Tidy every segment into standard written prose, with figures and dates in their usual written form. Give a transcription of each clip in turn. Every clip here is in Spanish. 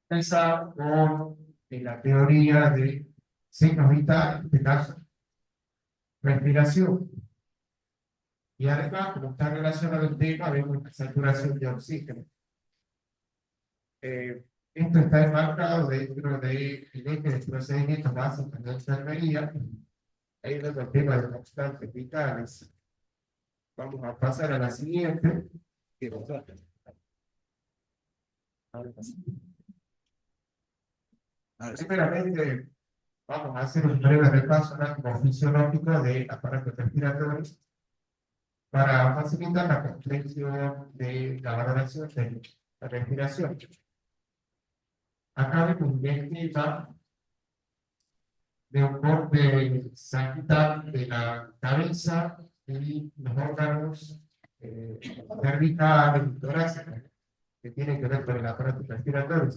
empezar con la teoría de signos vitales, en este caso, respiración. Y además, como está relacionado el tema, vemos la saturación de oxígeno. Esto está enmarcado dentro del eje de procedimientos básicos de enfermería. Ahí es el tema de constantes vitales. Vamos a pasar a la siguiente. Primeramente, vamos a hacer un breve repaso anátomo fisiológico del aparato respiratorio para facilitar la comprensión de la valoración de la respiración. Acá vemos un esquema de un corte sagital de la cabeza y los órganos cervicales y torácicos que tienen que ver con el aparato respiratorio.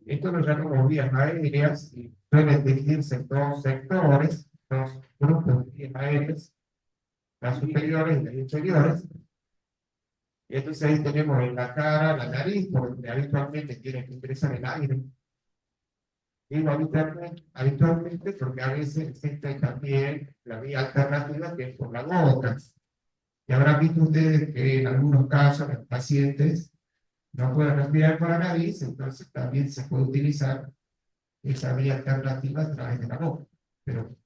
Esto lo llamamos vías aéreas y suelen dividirse en dos sectores, dos grupos de vías aéreas, las superiores y las inferiores. Y entonces ahí tenemos en la cara, la nariz, por donde habitualmente tiene que ingresar el aire. Digo habitualmente porque a veces existe también la vía alternativa que es por la boca. Y habrán visto ustedes que en algunos casos los pacientes no pueden respirar por la nariz, entonces también se puede utilizar esa vía alternativa a través de la boca. Pero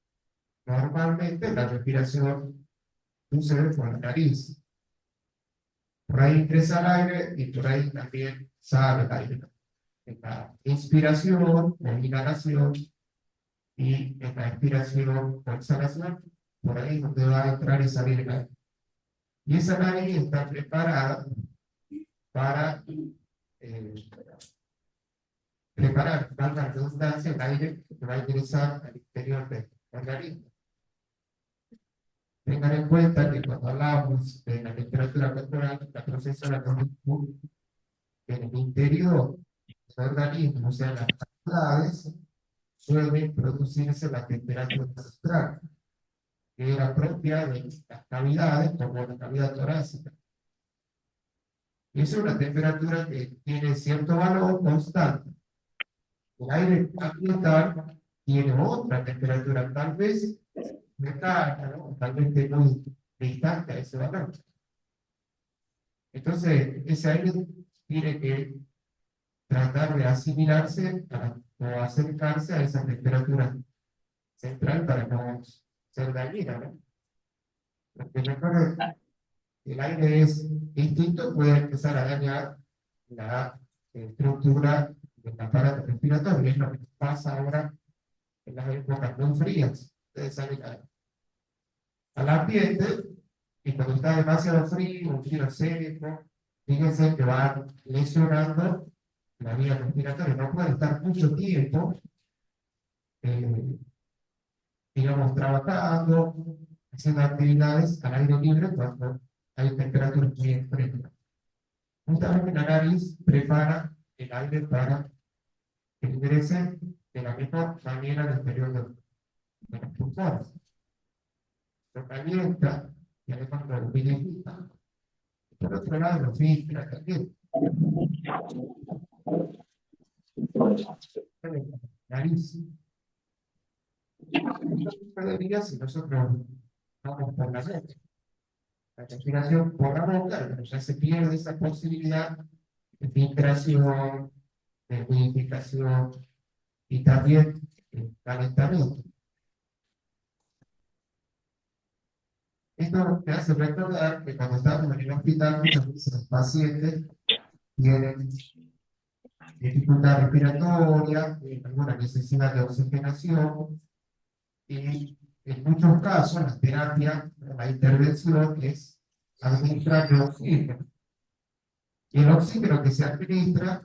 normalmente la respiración sucede por la nariz. Por ahí ingresa el aire y por ahí también sale el aire. En la inspiración o inhalación y en la expiración o exhalación, por ahí es donde va a entrar y salir el aire. Y esa nariz está preparada para eh, preparar, valga la redundancia, el aire que va a ingresar al interior del organismo. Tengan en cuenta que cuando hablamos de la temperatura corporal, la procesa la conducción en el interior del organismo, o sea, las cavidades, suele producirse la temperatura corporal, que era propia de las cavidades, como la cavidad torácica. Y es una temperatura que tiene cierto valor constante. El aire ambiental tiene otra temperatura, tal vez cercana, ¿no? Tal vez esté muy distante a ese valor. Entonces, ese aire tiene que tratar de asimilarse o acercarse a esa temperatura central para no ser dañina, ¿no? Porque recuerden, el aire es distinto, puede empezar a dañar la estructura del aparato respiratorio, es lo que pasa ahora en las épocas muy frías. Ustedes salen al ambiente y cuando está demasiado frío, un frío seco, fíjense que va lesionando la vía respiratoria. No puede estar mucho tiempo, eh, digamos, trabajando, haciendo actividades al aire libre cuando hay temperaturas muy extremas. Justamente la nariz prepara el aire para que ingrese de la misma manera al interior de los pulmones. Lo calienta y además lo humidifica. Por otro lado, lo filtra también. Nariz. No sucedería si nosotros vamos por la boca. La respiración por la boca, ya se pierde esa posibilidad de filtración, de humidificación y también calentamiento. Esto me hace recordar que cuando estamos en el hospital, muchas veces los pacientes tienen dificultad respiratoria, alguna necesidad de oxigenación, y en muchos casos la terapia, la intervención es administrar el oxígeno. Y el oxígeno que se administra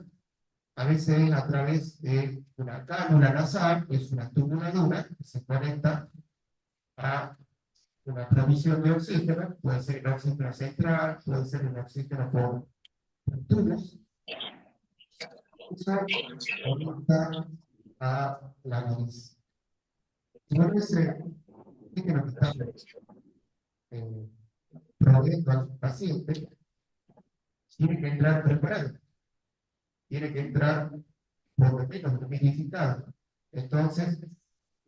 a veces es a través de una cánula nasal, que es una tubuladura que se conecta a una provisión de oxígeno, puede ser el oxígeno central, puede ser el oxígeno por tubos. Eso conecta a la nariz. Y con ese oxígeno que está eh, proveyendo al paciente, tiene que entrar preparado. tiene que entrar por lo menos humidificado. Entonces,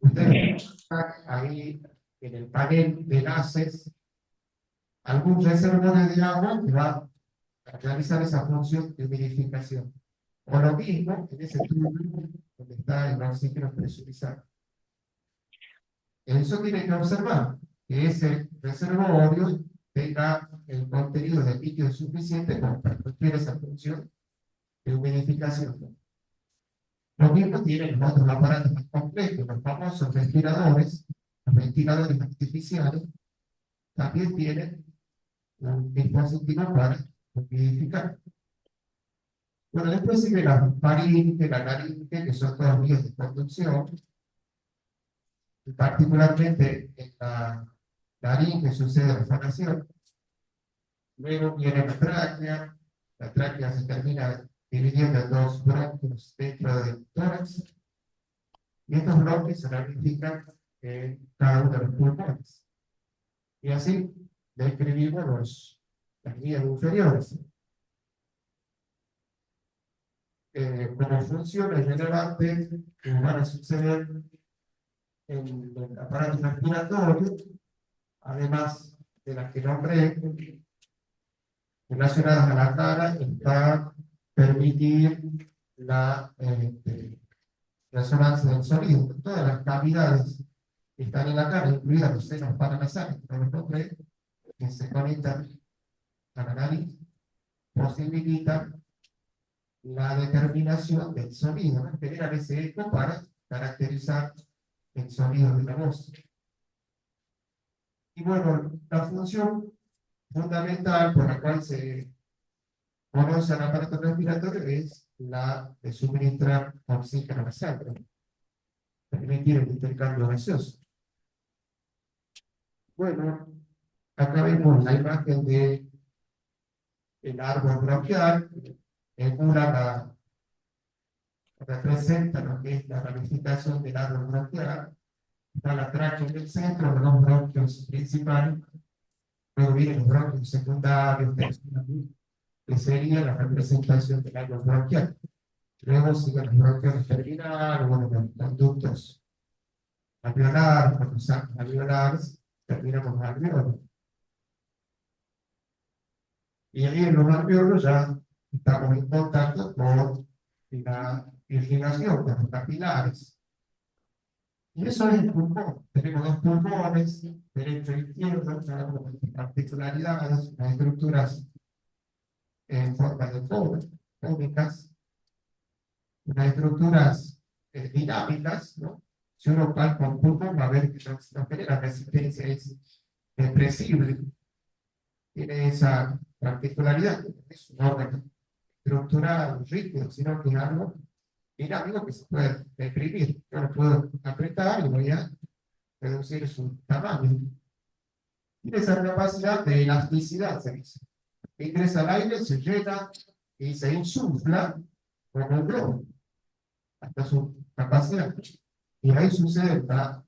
ustedes están ahí en el panel de gases algún reservorio de agua que va a realizar esa función de humidificación. O lo mismo en ese tubo donde está el oxígeno presurizado. Eso tiene que observar que ese reservorio tenga el contenido de líquido suficiente como para cumplir esa función de humidificación. Lo mismo tienen los otros aparatos más complejos, los famosos respiradores, los ventiladores artificiales, también tienen un dispositivo para humidificar. Bueno, después sigue la faringe, la laringe, que son todas vías de conducción, y particularmente en la laringe sucede la fonación. Luego viene la tráquea se termina dividiendo en dos bronquios dentro del tórax, y estos bronquios se ramifican en cada uno de los pulmones. Y así describimos las vías inferiores. Como funciones relevantes que van a suceder en el aparato respiratorio, además de las que nombré, relacionadas a la cara, está permitir la resonancia del sonido. Todas las cavidades que están en la cara, incluidas los senos paranasales, que se conectan a la nariz, posibilitan la determinación del sonido, ¿no? Generar ese eco para caracterizar el sonido de la voz. Y bueno, la función fundamental por la cual se conoce al aparato respiratorio es la de suministrar oxígeno a la sangre, permitir el intercambio gaseoso. Bueno, acá vemos la imagen de el árbol bronquial, en una representa lo que es la ramificación del árbol bronquial. Está la tráquea en el centro, los bronquios principales, luego vienen los bronquios secundarios, terciarios, que sería la representación del árbol bronquial. Luego siguen los bronquios terminales, bueno, los conductos alveolares, los sacos alveolares, terminamos los alveolos. Y ahí en los alveolos ya estamos en contacto con la irrigación, con los capilares. Y eso es el pulmón. Tenemos dos pulmones, derecho e izquierdo, cada uno con particularidades, las estructuras en forma de cónicas, unas estructuras dinámicas, ¿no? Si uno palpa un pulmón, va a ver que no genera resistencia, es depresible, tiene esa particularidad, es un órgano estructural, rígido, sino que es algo dinámico que se puede deprimir. Yo lo puedo apretar y voy a reducir su tamaño. Tiene esa capacidad de elasticidad, se dice. Ingresa al aire, se llena y se insufla como un globo, hasta su capacidad. Y ahí sucede la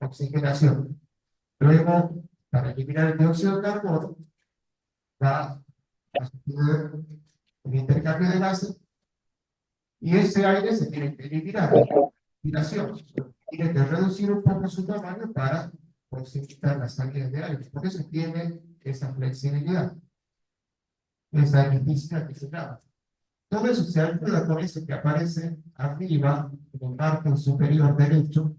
oxigenación. Luego, para eliminar el dióxido de carbono, va a suceder un intercambio de gases y ese aire se tiene que eliminar. Respiración. Tiene que reducir un poco su tamaño para posibilitar la salida de aire. Por eso tiene esa flexibilidad, esa elasticidad que se llama. Todo eso se ayuda con eso que aparece arriba, en el margen superior derecho,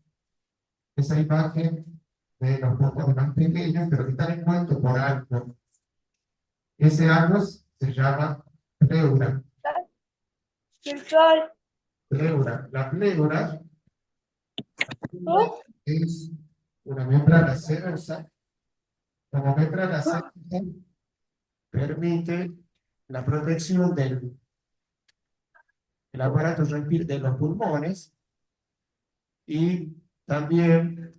esa imagen de los pulmones más pequeños, pero que están envueltos por algo. Ese algo se llama pleura. Pleura. La pleura es una membrana serosa. Como membrana serosa permite la protección del aparato de los pulmones y también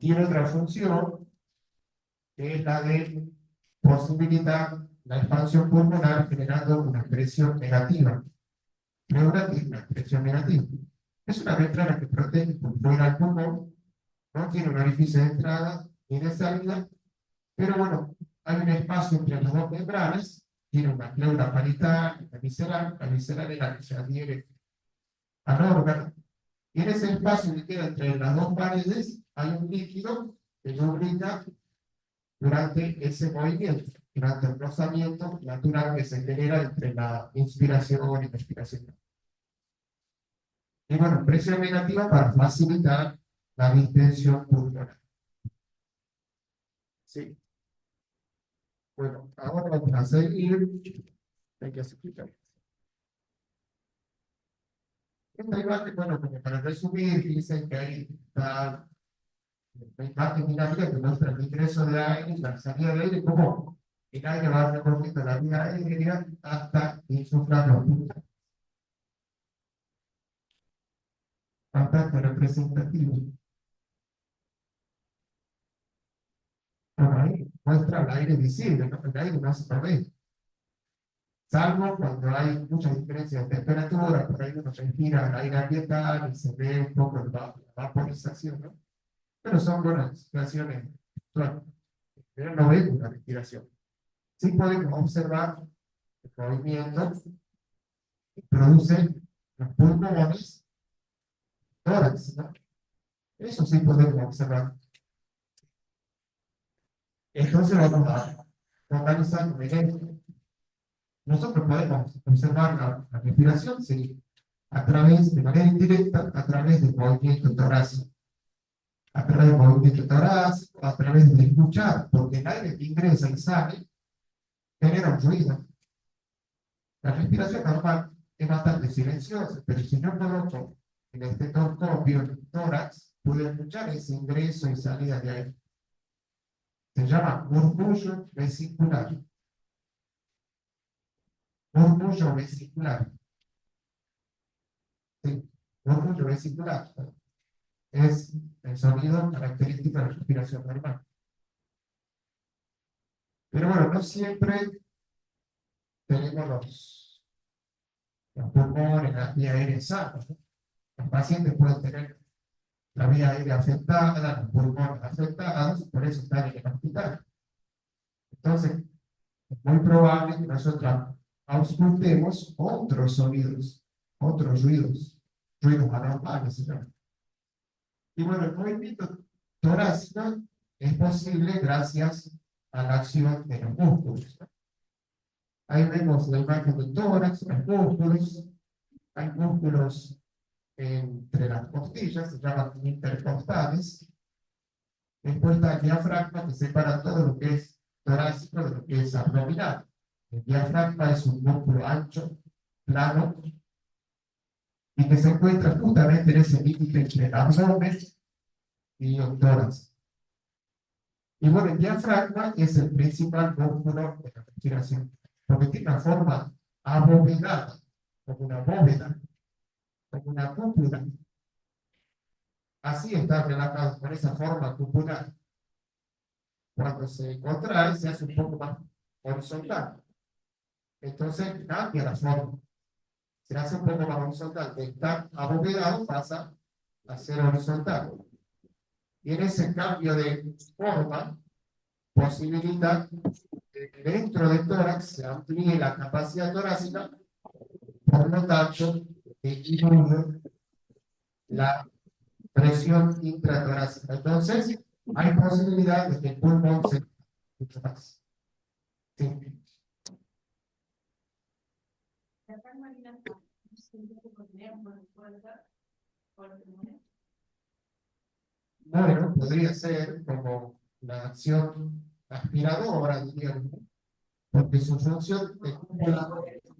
tiene otra función que es la de posibilitar la expansión pulmonar generando una presión negativa. Pleura tiene una presión negativa. Es una membrana que protege por fuera el pulmón, no tiene un orificio de entrada ni de salida, pero bueno, hay un espacio entre las dos membranas tiene una pleura parietal, la visceral es la que se adhiere al órgano, y en ese espacio que queda entre las dos paredes hay un líquido que lubrica durante ese movimiento, durante el rozamiento natural que se genera entre la inspiración y la expiración. Y bueno, presión negativa para facilitar la distensión pulmonar. Sí. Bueno, ahora vamos a seguir. Hay que explicar. Esta imagen, bueno, como para resumir, dicen que ahí está la imagen dinámica que muestra el ingreso de aire y la salida de aire, como el aire va recorriendo la vía aérea hasta insuflar los pulmones. Bastante representativo. Bueno, ahí muestra el aire visible, ¿no? El aire no se ve. Salvo cuando hay muchas diferencias de temperatura, por ahí uno respira el aire ambiental y se ve un poco la vaporización, ¿no? Pero son buenas situaciones, bueno, pero no vemos la respiración. Sí podemos observar el movimiento que producen los pulmones, tórax, ¿no? Eso sí podemos observar. Entonces vamos a focalizar en esto. Nosotros podemos observar la respiración, sí, a través, de manera indirecta, a través del movimiento torácico. A través del movimiento torácico, a través de escuchar, porque el aire que ingresa y sale genera un ruido. La respiración normal es bastante silenciosa, pero si yo coloco el estetoscopio en el tórax, puedo escuchar ese ingreso y salida de aire. Se llama murmullo vesicular. Murmullo vesicular. Sí, murmullo vesicular. Es el sonido característico de la respiración normal. Pero bueno, no siempre tenemos los pulmones, las vías aéreas sanas, ¿no? Los pacientes pueden tener la vía aérea afectada, los pulmones afectados, por eso están en el hospital. Entonces, es muy probable que nosotros auscultemos otros sonidos, otros ruidos, ruidos anormales, ¿no? Y bueno, el movimiento torácico es posible gracias a la acción de los músculos, ¿no? Ahí vemos la imagen del tórax, los músculos, hay músculos entre las costillas, se llaman intercostales. Después está el diafragma que separa todo lo que es torácico de lo que es abdominal. El diafragma es un músculo ancho, plano, y que se encuentra justamente en ese límite entre el abdomen y el tórax. Y bueno, el diafragma es el principal músculo de la respiración, porque tiene una forma abovedada, como una bóveda, como una cúpula. Así está relajado, con esa forma cupular. Cuando se contrae, se hace un poco más horizontal. Entonces cambia la forma. Se hace un poco más horizontal. De estar abovedado pasa a ser horizontal. Y en ese cambio de forma, posibilita que dentro del tórax se amplíe la capacidad torácica, por lo tanto, disminuye la presión intratorácica. Entonces, hay posibilidad de que el pulmón se mucho más. Sí. Bueno, podría ser como la acción aspiradora, diríamos, porque su función es la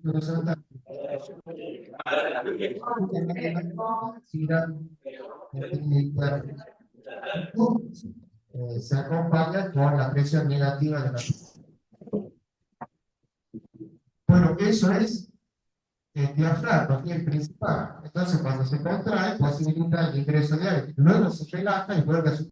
horizontal. Se acompaña con la presión negativa de la. Bueno, eso es el diafragma, que es el principal. Entonces, cuando se contrae, posibilita el ingreso de aire. Luego se relaja y vuelve a su.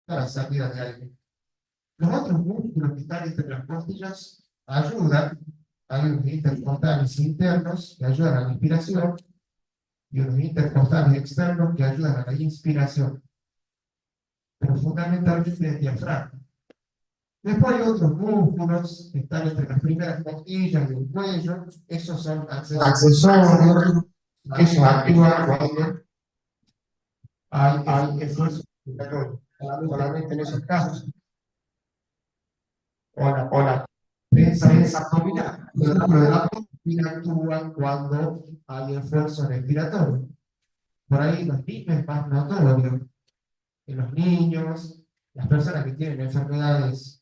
La salida de aire. Los otros músculos que están entre las costillas ayuda, hay unos intercostales internos que ayudan a la inspiración y unos intercostales externos que ayudan a la inspiración, pero fundamentalmente el diafragma. Después hay otros músculos que están entre las primeras costillas del cuello, esos son accesorios, esos actúan cuando hay esfuerzo respiratorio, solamente en esos casos. O la prensa abdominal, el músculo de la abdomen actúa cuando hay esfuerzo respiratorio. Por ahí los niños es más notorio, en los niños, las personas que tienen enfermedades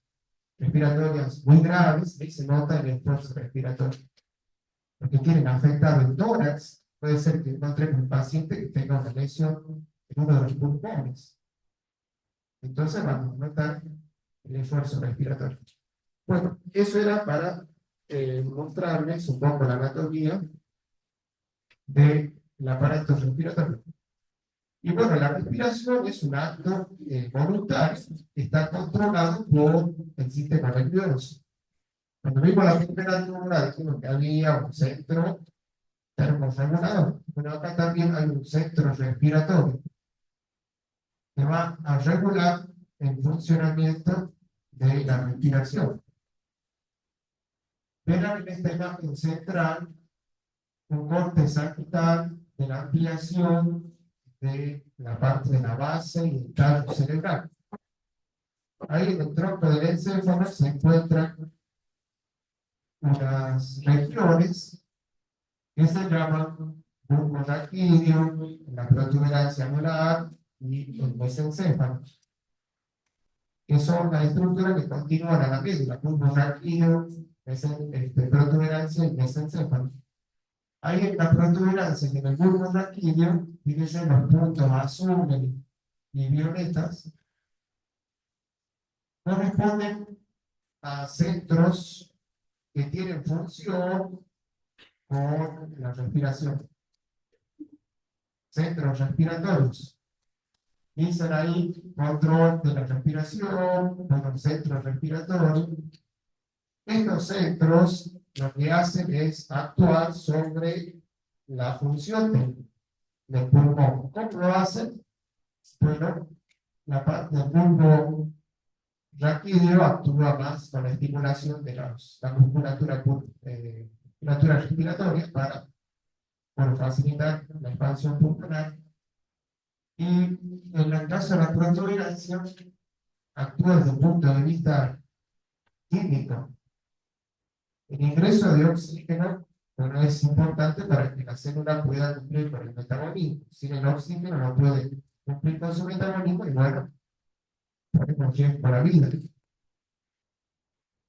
respiratorias muy graves, ahí se nota el esfuerzo respiratorio. Los que tienen afectado el tórax, puede ser que encontremos un paciente que tenga una lesión en uno de los pulmones. Entonces vamos a notar el esfuerzo respiratorio. Bueno, eso era para mostrarles un poco la anatomía del aparato respiratorio. Y bueno, la respiración es un acto voluntario que está controlado por el sistema nervioso. Cuando vimos la temperatura, dijimos que había un centro termorregulador, pero acá también hay un centro respiratorio que va a regular el funcionamiento de la respiración. Verán en esta imagen central un corte sagital de la ampliación de la parte de la base y el tallo cerebral. Ahí en el tronco del encéfalo se encuentran unas regiones que se llaman bulbo raquídeo, la protuberancia anular y el mesencéfalo, que son las estructuras que continúan a la médula, bulbo raquídeo, protuberancia y mesencéfalo. Ahí en la protuberancia y en el bulbo raquídeo, fíjense los puntos azules y violetas, corresponden a centros que tienen función con la respiración. Centros respiratorios. Dicen ahí control de la respiración, bueno, centro respiratorio. Estos centros lo que hacen es actuar sobre la función del pulmón. ¿Cómo lo hacen? Bueno, la parte del bulbo raquídeo actúa más con la estimulación de la musculatura respiratoria para facilitar la expansión pulmonar. Y en el caso de la protuberancia, actúa desde el punto de vista químico. El ingreso de oxígeno, bueno, es importante para que la célula pueda cumplir con el metabolismo. Sin el oxígeno no puede cumplir con su metabolismo y bueno, ponemos riesgo para la vida.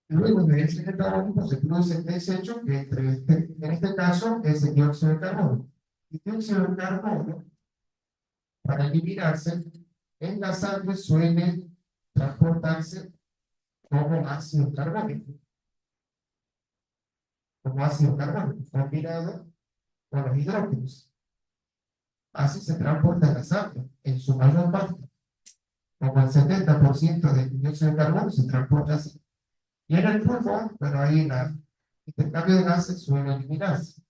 Luego de ese metabolismo se produce el desecho que en este caso es el dióxido de carbono. El dióxido de carbono, para eliminarse, en la sangre suele transportarse como ácido carbónico, combinado con los hidrógenos. Así se transporta en la sangre, en su mayor parte. Como el 70% del dióxido de carbono se transporta así. Y en el pulmón, pero ahí el intercambio de gases suele eliminarse.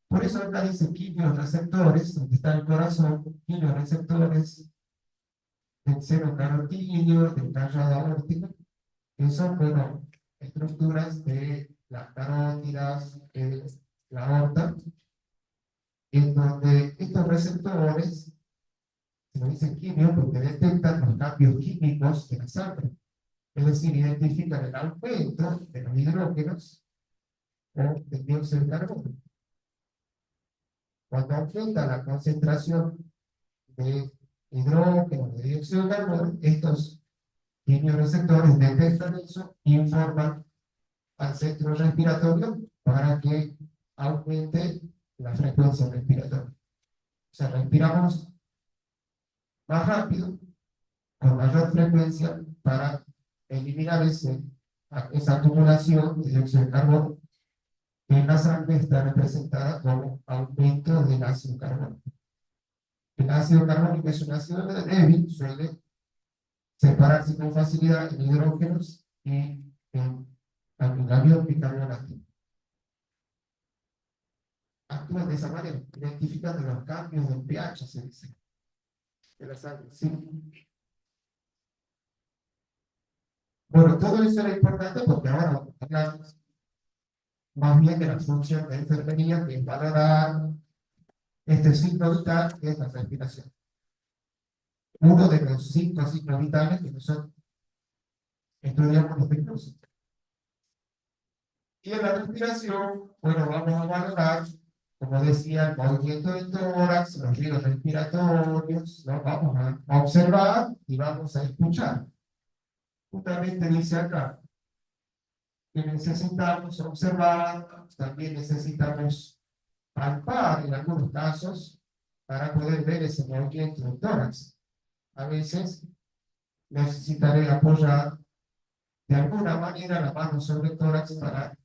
Por eso acá dice quimioreceptores, donde está el corazón, quimioreceptores del seno carotídeo, del callado aórtico, que son, bueno, estructuras de las carótidas, de la aorta, en donde estos receptores, se lo dicen quimio porque detectan los cambios químicos de la sangre, es decir, identifican el aumento de los hidrógenos o del dióxido de carbono. Cuando aumenta la concentración de hidrógeno, de dióxido de carbono, estos quimioreceptores detectan eso e informan al centro respiratorio para que aumente la frecuencia respiratoria. O sea, respiramos más rápido, con mayor frecuencia, para eliminar esa acumulación de dióxido de carbono que en la sangre está representada como aumento del ácido carbónico. El ácido carbónico es un ácido débil, suele separarse con facilidad en hidrógenos y en la bicarbonato. Actúan de esa manera, identificando los cambios del pH, se dice, de la sangre. Sí. Bueno, todo eso era importante porque ahora vamos a hablar más bien de la función de enfermería que es valorar este signo vital que es la respiración. Uno de los 5 signos vitales que nosotros estudiamos en este curso. Y en la respiración, bueno, vamos a valorar, como decía, el movimiento del tórax, los ríos respiratorios, ¿no? Vamos a observar y vamos a escuchar. Justamente dice acá que necesitamos observar, también necesitamos palpar en algunos casos para poder ver ese movimiento del tórax. A veces necesitaré apoyar de alguna manera la mano sobre el tórax para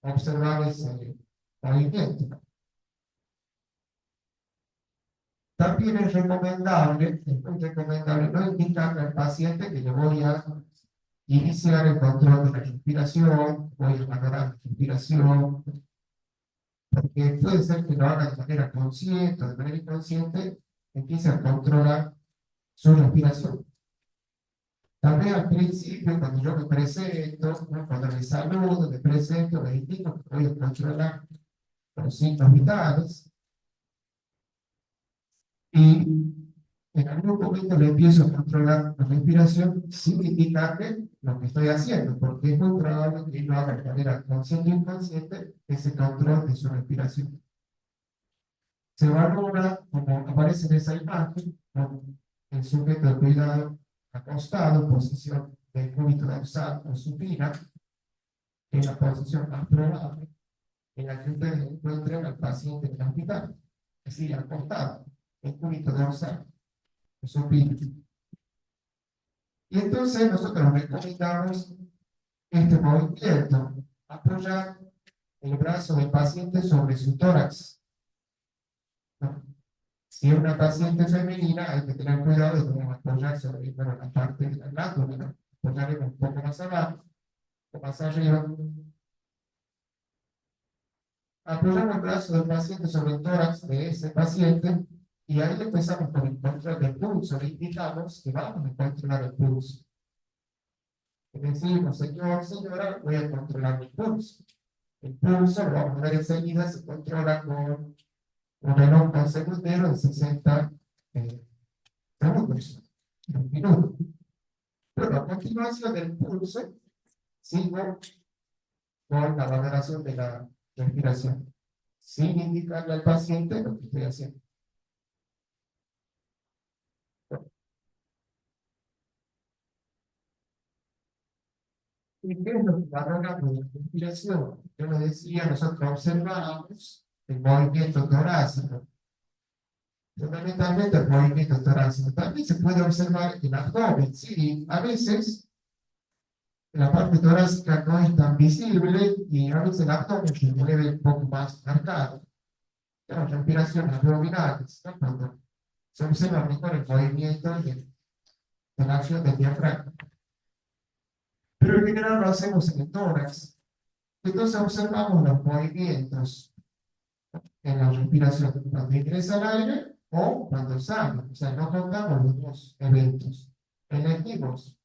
observar ese movimiento. También es muy recomendable no indicarle al paciente que le voy a iniciar el control de la respiración, voy a valorar la respiración, porque puede ser que lo haga de manera consciente o de manera inconsciente, empiece a controlar su respiración. Tal vez al principio, cuando yo me presento, ¿no? Cuando me saludo, me presento, les indico que voy a controlar los signos vitales y en algún momento le empiezo a controlar la respiración sin indicarle lo que estoy haciendo, porque es muy probable que lo haga de manera consciente o inconsciente ese control de su respiración. Se valora, como aparece en esa imagen, con el sujeto de cuidado acostado, en posición del cúbito dorsal o supina, que es la posición más probable en la que ustedes encuentren al paciente en el hospital, es decir, acostado, el cúbito dorsal o supina. Y entonces nosotros recomendamos este movimiento, apoyar el brazo del paciente sobre su tórax, ¿no? Si es una paciente femenina, hay que tener cuidado de no apoyar sobre, bueno, la parte de la glándula, ¿no? Apoyarle un poco más abajo, un poco más arriba. Apoyamos el brazo del paciente sobre el tórax de ese paciente y ahí empezamos con el control del pulso. Le indicamos que vamos a controlar el pulso. Le decimos, señor, señora, voy a controlar mi pulso. El pulso, lo vamos a ver enseguida, se controla con un reloj con segundero de 60 segundos, un minuto. Bueno, a continuación del pulso, sigo con la valoración de la respiración, sin indicarle al paciente lo que estoy haciendo. ¿Y qué es lo que valoramos de la respiración? Yo les decía, nosotros observamos el movimiento torácico, fundamentalmente el movimiento torácico. También se puede observar el abdomen, sí, a veces la parte torácica no es tan visible y a veces el abdomen se mueve un poco más marcado. Las respiraciones abdominales, ¿no? Cuando se observa mejor el movimiento de la acción del diafragma. Pero en general lo hacemos en el tórax. Entonces observamos los movimientos en la respiración cuando ingresa el aire o cuando sale. O sea, no contamos los dos eventos electivos.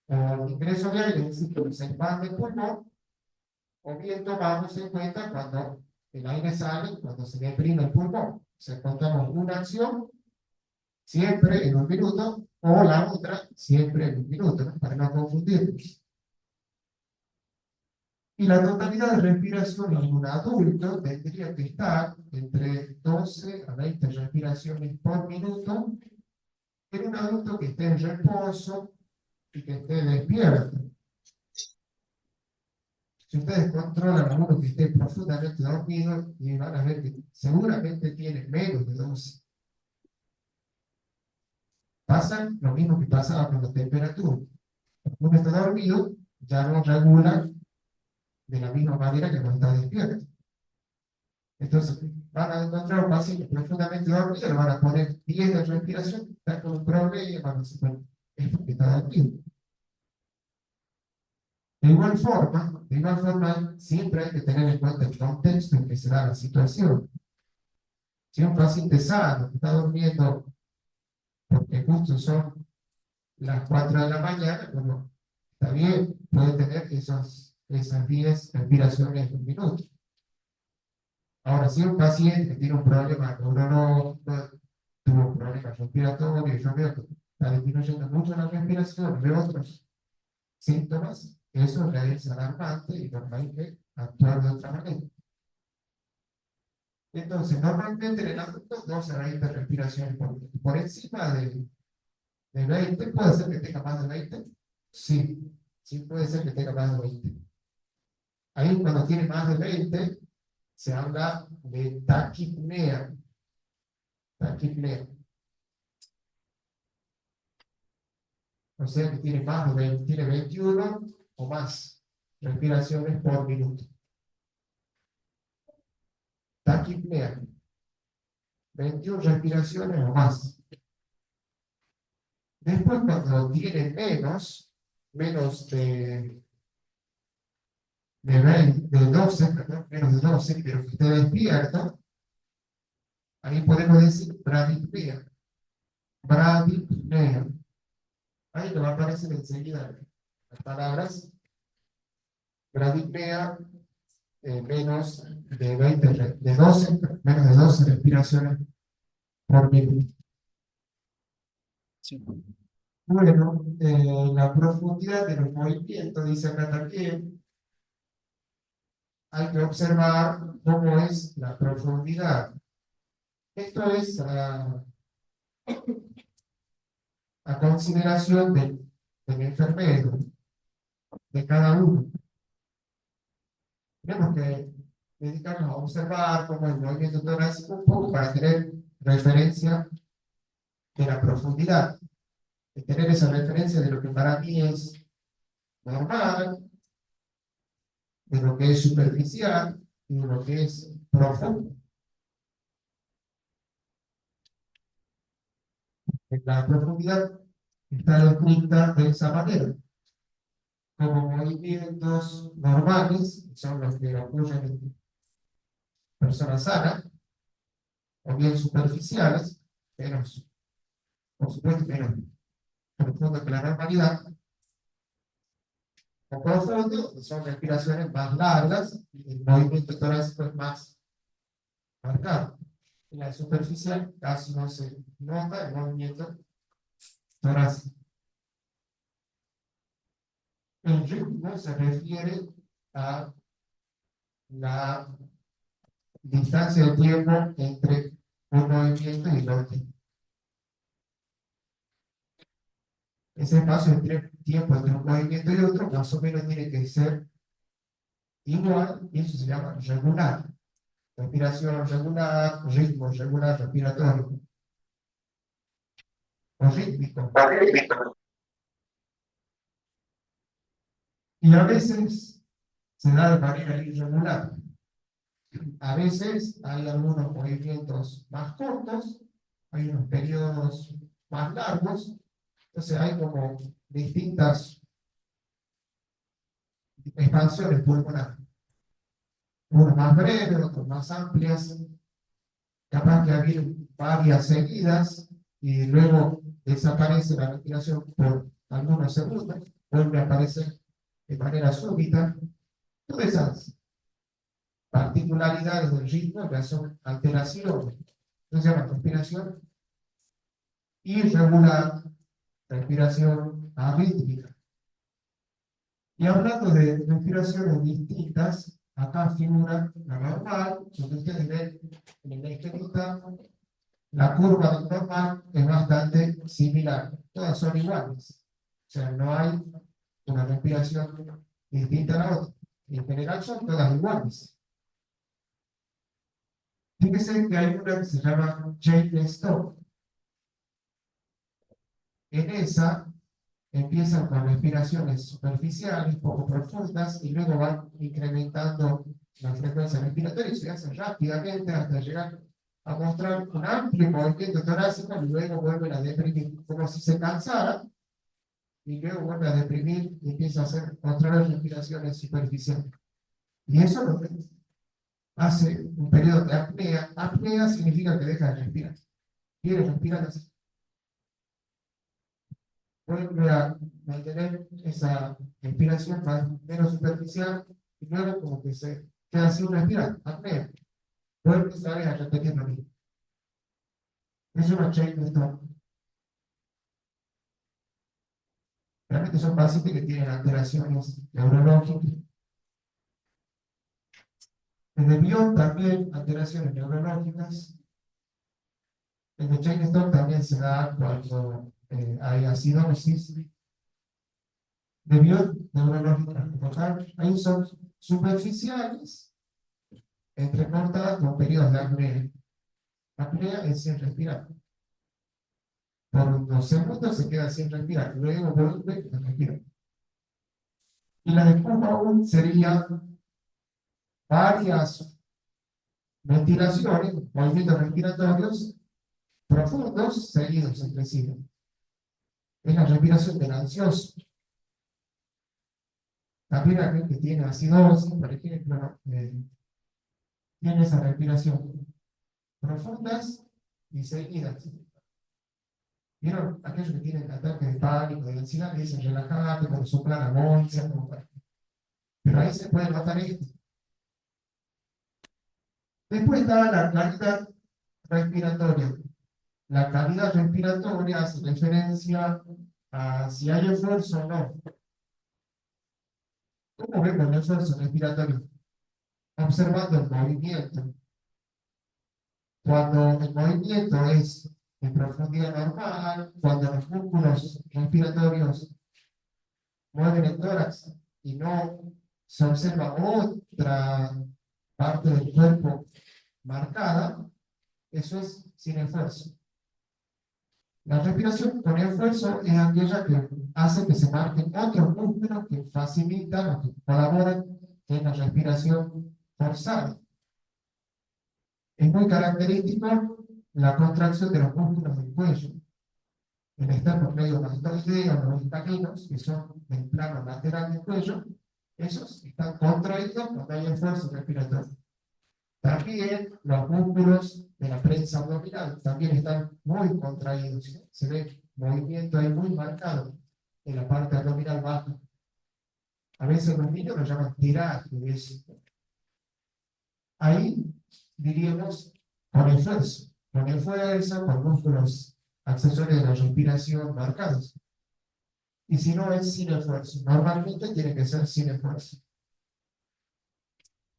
O el ingreso de aire, es decir, que se expande el pulmón, o bien tomamos en cuenta cuando el aire sale, cuando se deprime el pulmón. O sea, contamos una acción siempre en un minuto o la otra siempre en un minuto, ¿no? Para no confundirnos. Y la totalidad de respiración en un adulto tendría que estar entre 12 a 20 respiraciones por minuto en un adulto que esté en reposo y que esté despierto. Si ustedes controlan a uno que esté profundamente dormido, y van a ver que seguramente tiene menos de 12. Pasa lo mismo que pasaba con la temperatura. Cuando uno está dormido, ya no regula de la misma manera que cuando está despierto. Entonces, van a encontrar un paciente profundamente dormido, le van a poner 10 de respiración, está con un problema, van a decir, bueno, es porque está dormido. de igual forma, siempre hay que tener en cuenta el contexto en que se da la situación. Si un paciente sano que está durmiendo porque justo son las 4 de la mañana, bueno, está bien, puede tener esas 10 respiraciones en un minuto. Ahora, si un paciente tiene un problema neurológico, tuvo un problema respiratorio, yo veo que está disminuyendo mucho la respiración, veo otros síntomas, eso ya es alarmante y normal hay que actuar de otra manera. Entonces, normalmente en el adulto 12 a 20 respiraciones por encima de 20, ¿puede ser que tenga más de 20? Sí, sí puede ser que tenga más de 20. Ahí cuando tiene más de 20, se habla de taquipnea. Taquipnea. O sea que tiene más de 20, tiene 21 o más respiraciones por minuto. Taquipnea. 21 respiraciones o más. Después, cuando tiene menos de 12, perdón, menos de 12, pero que esté despierto, ahí podemos decir bradipnea. Bradipnea. Ahí te va a aparecer enseguida las palabras. Bradipnea, menos de 20, de 12, menos de 12 respiraciones por minuto. Sí. Bueno, la profundidad de los movimientos, dice acá también, hay que observar cómo es la profundidad. Esto es a consideración del enfermero, de cada uno. Tenemos que dedicarnos a observar cómo el movimiento torácico un poco para tener referencia de la profundidad, de tener esa referencia de lo que para mí es normal, de lo que es superficial y de lo que es profundo. La profundidad está descrita de esa manera, como movimientos normales, que son los que ocurren en personas sanas, o bien superficiales, menos, por supuesto, menos profundo que la normalidad, o profundo, que son respiraciones más largas, y el movimiento torácico es más marcado. En la superficial casi no se nota el movimiento torácico. El ritmo se refiere a la distancia de tiempo entre un movimiento y el otro. Ese espacio de tiempo entre un movimiento y otro más o menos tiene que ser igual, y eso se llama regular. Respiración regular, ritmo regular respiratorio, o rítmico. Y a veces se da de manera irregular. A veces hay algunos movimientos más cortos, hay unos periodos más largos, entonces hay como distintas expansiones pulmonares, unas más breves, otras más amplias, capaz que haber varias seguidas y luego desaparece la respiración por algunos segundos, vuelve a aparecer de manera súbita. Todas esas particularidades del ritmo ya son alteraciones. Entonces se llama respiración irregular, respiración arrítmica. Y hablando de respiraciones distintas, acá figura la normal, donde ustedes ven en la esquemita, la curva del normal es bastante similar, todas son iguales, o sea, no hay una respiración distinta a la otra, en general son todas iguales. Fíjense que hay una que se llama chain stop. En esa empiezan con respiraciones superficiales, poco profundas, y luego van incrementando la frecuencia respiratoria y se hacen rápidamente hasta llegar a mostrar un amplio movimiento torácico y luego vuelven a deprimir, como si se cansara, y luego vuelve a deprimir y empieza a hacer otras respiraciones superficiales. Y eso lo que hace un periodo de apnea. Apnea significa que deja de respirar. Quiere respirar así. Vuelve a mantener esa respiración más menos superficial y luego como que se queda sin respirar. Apnea. Vuelve otra vez a repetir lo mismo. Es una chain de stop. Realmente son pacientes que tienen alteraciones neurológicas. El de Biot también alteraciones neurológicas. El de chain stop también se da cuando hay acidosis. De Biot neurológicas como tal, ahí son superficiales, entrecortadas con periodos de apnea. Apnea es sin respirar. Por unos segundos se queda sin respirar, luego vuelve a respirar. Y la de Kuhn sería varias ventilaciones, movimientos respiratorios profundos seguidos entre sí. Es la respiración del ansioso. También aquel que tiene acidosis, por ejemplo, ¿no? Tiene esa respiración profundas y seguidas. ¿Vieron? Aquellos que tienen ataques de pánico, de ansiedad, que dicen relajate, como soplar la bolsa, como para... Pero ahí se puede notar esto. Después está la calidad respiratoria. La calidad respiratoria hace referencia a si hay esfuerzo o no. ¿Cómo vemos el esfuerzo respiratorio? Observando el movimiento. Cuando el movimiento es en profundidad normal, cuando los músculos respiratorios mueven el tórax y no se observa otra parte del cuerpo marcada, eso es sin esfuerzo. La respiración con esfuerzo es aquella que hace que se marquen otros músculos que facilitan o que colaboran en la respiración forzada. Es muy característico la contracción de los músculos del cuello. El esternocleidomastoideo o los italianos, que son del plano lateral del cuello, esos están contraídos cuando hay esfuerzo respiratorio. También los músculos de la prensa abdominal también están muy contraídos. Se ve movimiento ahí muy marcado en la parte abdominal baja. A veces los niños lo llaman tiraje. Ahí diríamos con esfuerzo, con músculos accesorios de la respiración marcados. Y si no es sin esfuerzo, normalmente tiene que ser sin esfuerzo.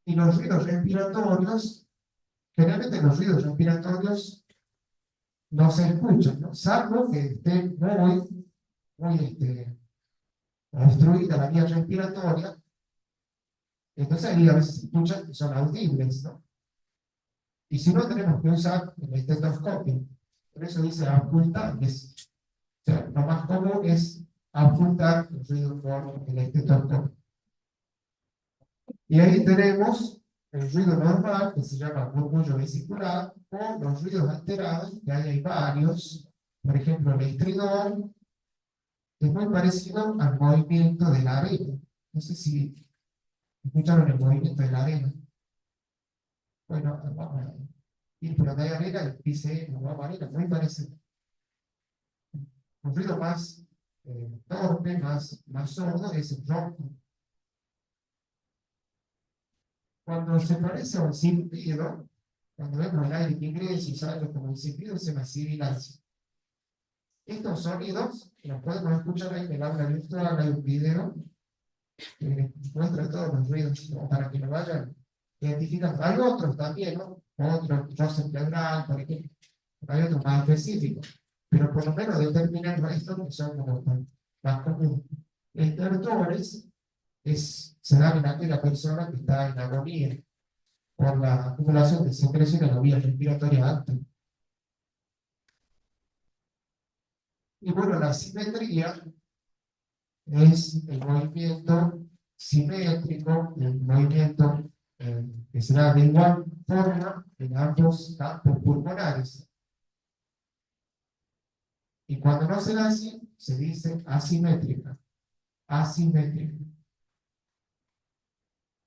Y los ruidos respiratorios, generalmente los ruidos respiratorios no se escuchan, ¿no? Salvo que esté muy obstruida la vía respiratoria, entonces ahí a veces se escuchan que son audibles, ¿no? Y si no, tenemos que usar el estetoscopio. Por eso dice auscultables. O sea, lo más común es auscultar el ruido por el estetoscopio. Y ahí tenemos el ruido normal, que se llama murmullo vesicular, o los ruidos alterados, que hay varios. Por ejemplo, el estridor es muy parecido al movimiento de la arena. No sé si escucharon el movimiento de la arena. Bueno, vamos a ir por donde hay arena, el pise, no vamos a arena, muy parecido. Un ruido más torpe, más sordo, es el ronco. Cuando se parece a un silbido, cuando vemos el aire que ingresa y sale como un silbido, se llama sibilancia. Estos sonidos los podemos escuchar ahí en el aula virtual, hay un video que muestra todos los ruidos, ¿no? Para que lo vayan identificando. Hay otros también, ¿no? Otros, roce pleural, por ejemplo. Hay otros más específicos, pero por lo menos determinan estos que son como más comunes. Estertores se dan en aquella persona que está en agonía por la acumulación de secreción en la vía respiratoria alta. Y bueno, la simetría es el movimiento simétrico, el movimiento que será de igual forma en ambos campos pulmonares. Y cuando no se da así, se dice asimétrica. Asimétrica.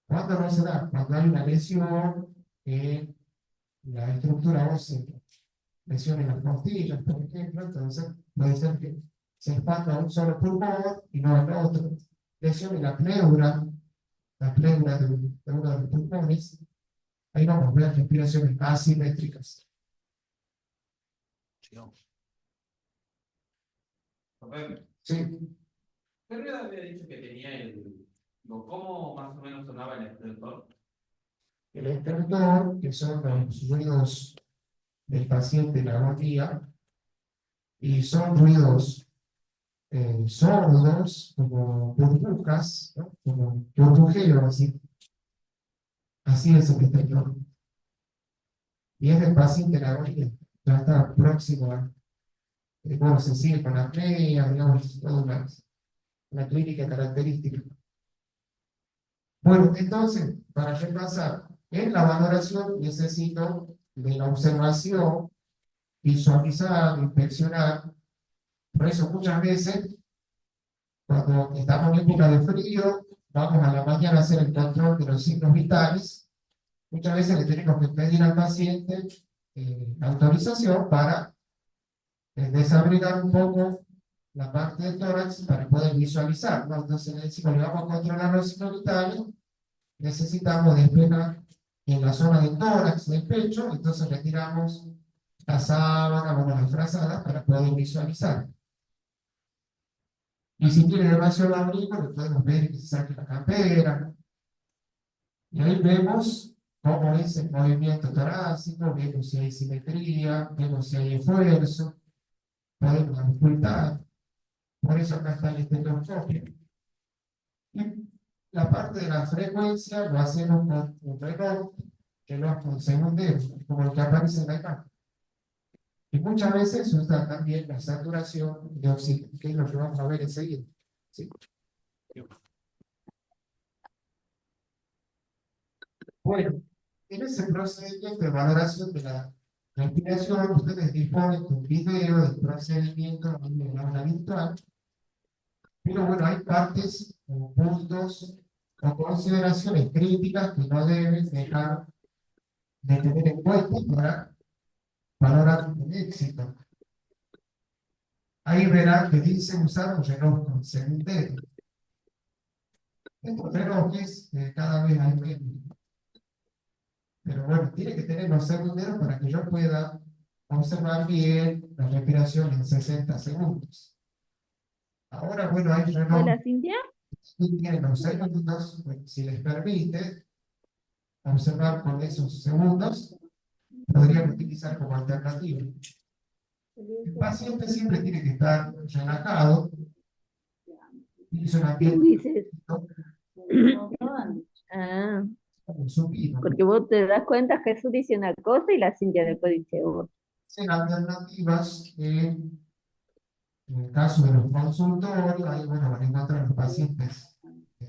¿Cuándo no se da? Cuando hay una lesión en la estructura ósea, lesión en las costillas, por ejemplo, entonces puede ser que se expanda un solo pulmón y no el otro. Lesión en la pleura de uno de los pulmones, ahí vamos a ver respiraciones asimétricas. Sí. ¿Qué ruido había dicho que tenía ¿cómo más o menos sonaba el estertor? El estertor, que son los ruidos del paciente en la agonía, y son ruidos sordos, como burbujas, ¿no? Como burbujeo, así. Así es el estertor. Y es del paciente en la agonía, ya está próximo a, bueno, se sigue con la apnea, digamos, toda una clínica característica. Bueno, entonces, para repasar, en la valoración necesito de la observación, visualizar, inspeccionar. Por eso muchas veces, cuando estamos en época de frío, vamos a la mañana a hacer el control de los signos vitales. Muchas veces le tenemos que pedir al paciente autorización para desabrigar un poco la parte del tórax para poder visualizar, ¿no? Entonces le decimos, le vamos a controlar los signos vitales, necesitamos despejar en la zona del tórax, del pecho, entonces retiramos la sábana, bueno, la frazada para poder visualizar. Y si tiene demasiado abrigo, le podemos pedir que se saque la campera. Y ahí vemos cómo es el movimiento torácico, vemos si hay simetría, vemos si hay esfuerzo, podemos ocultar. Por eso acá está el estetoscopio. Y la parte de la frecuencia lo hacemos con un reloj que no es con segundero, como el que aparece en la imagen. Y muchas veces se usa también la saturación de oxígeno, que es lo que vamos a ver enseguida. ¿Sí? Bueno, en ese procedimiento de valoración de la respiración, ustedes disponen de un video del procedimiento en el aula virtual, pero bueno, hay partes o puntos o consideraciones críticas que no deben dejar de tener en cuenta para valorar un éxito. Ahí verán que dice usar un reloj con segundero. Estos relojes cada vez hay menos. Pero bueno, tiene que tener los segunderos para que yo pueda observar bien la respiración en 60 segundos. Ahora, bueno, hay relojes Hola, Cintia. que tienen los segundos, pues, si les permite observar con esos segundos, podrían utilizar como alternativa. El paciente siempre tiene que estar relajado, hizo un ¿Qué ambiente dices? Ah, supino. porque vos te das cuenta, Jesús dice una cosa y la Cintia después dice otra. Ser alternativas que en el caso de los consultorios, ahí bueno, van a encontrar los pacientes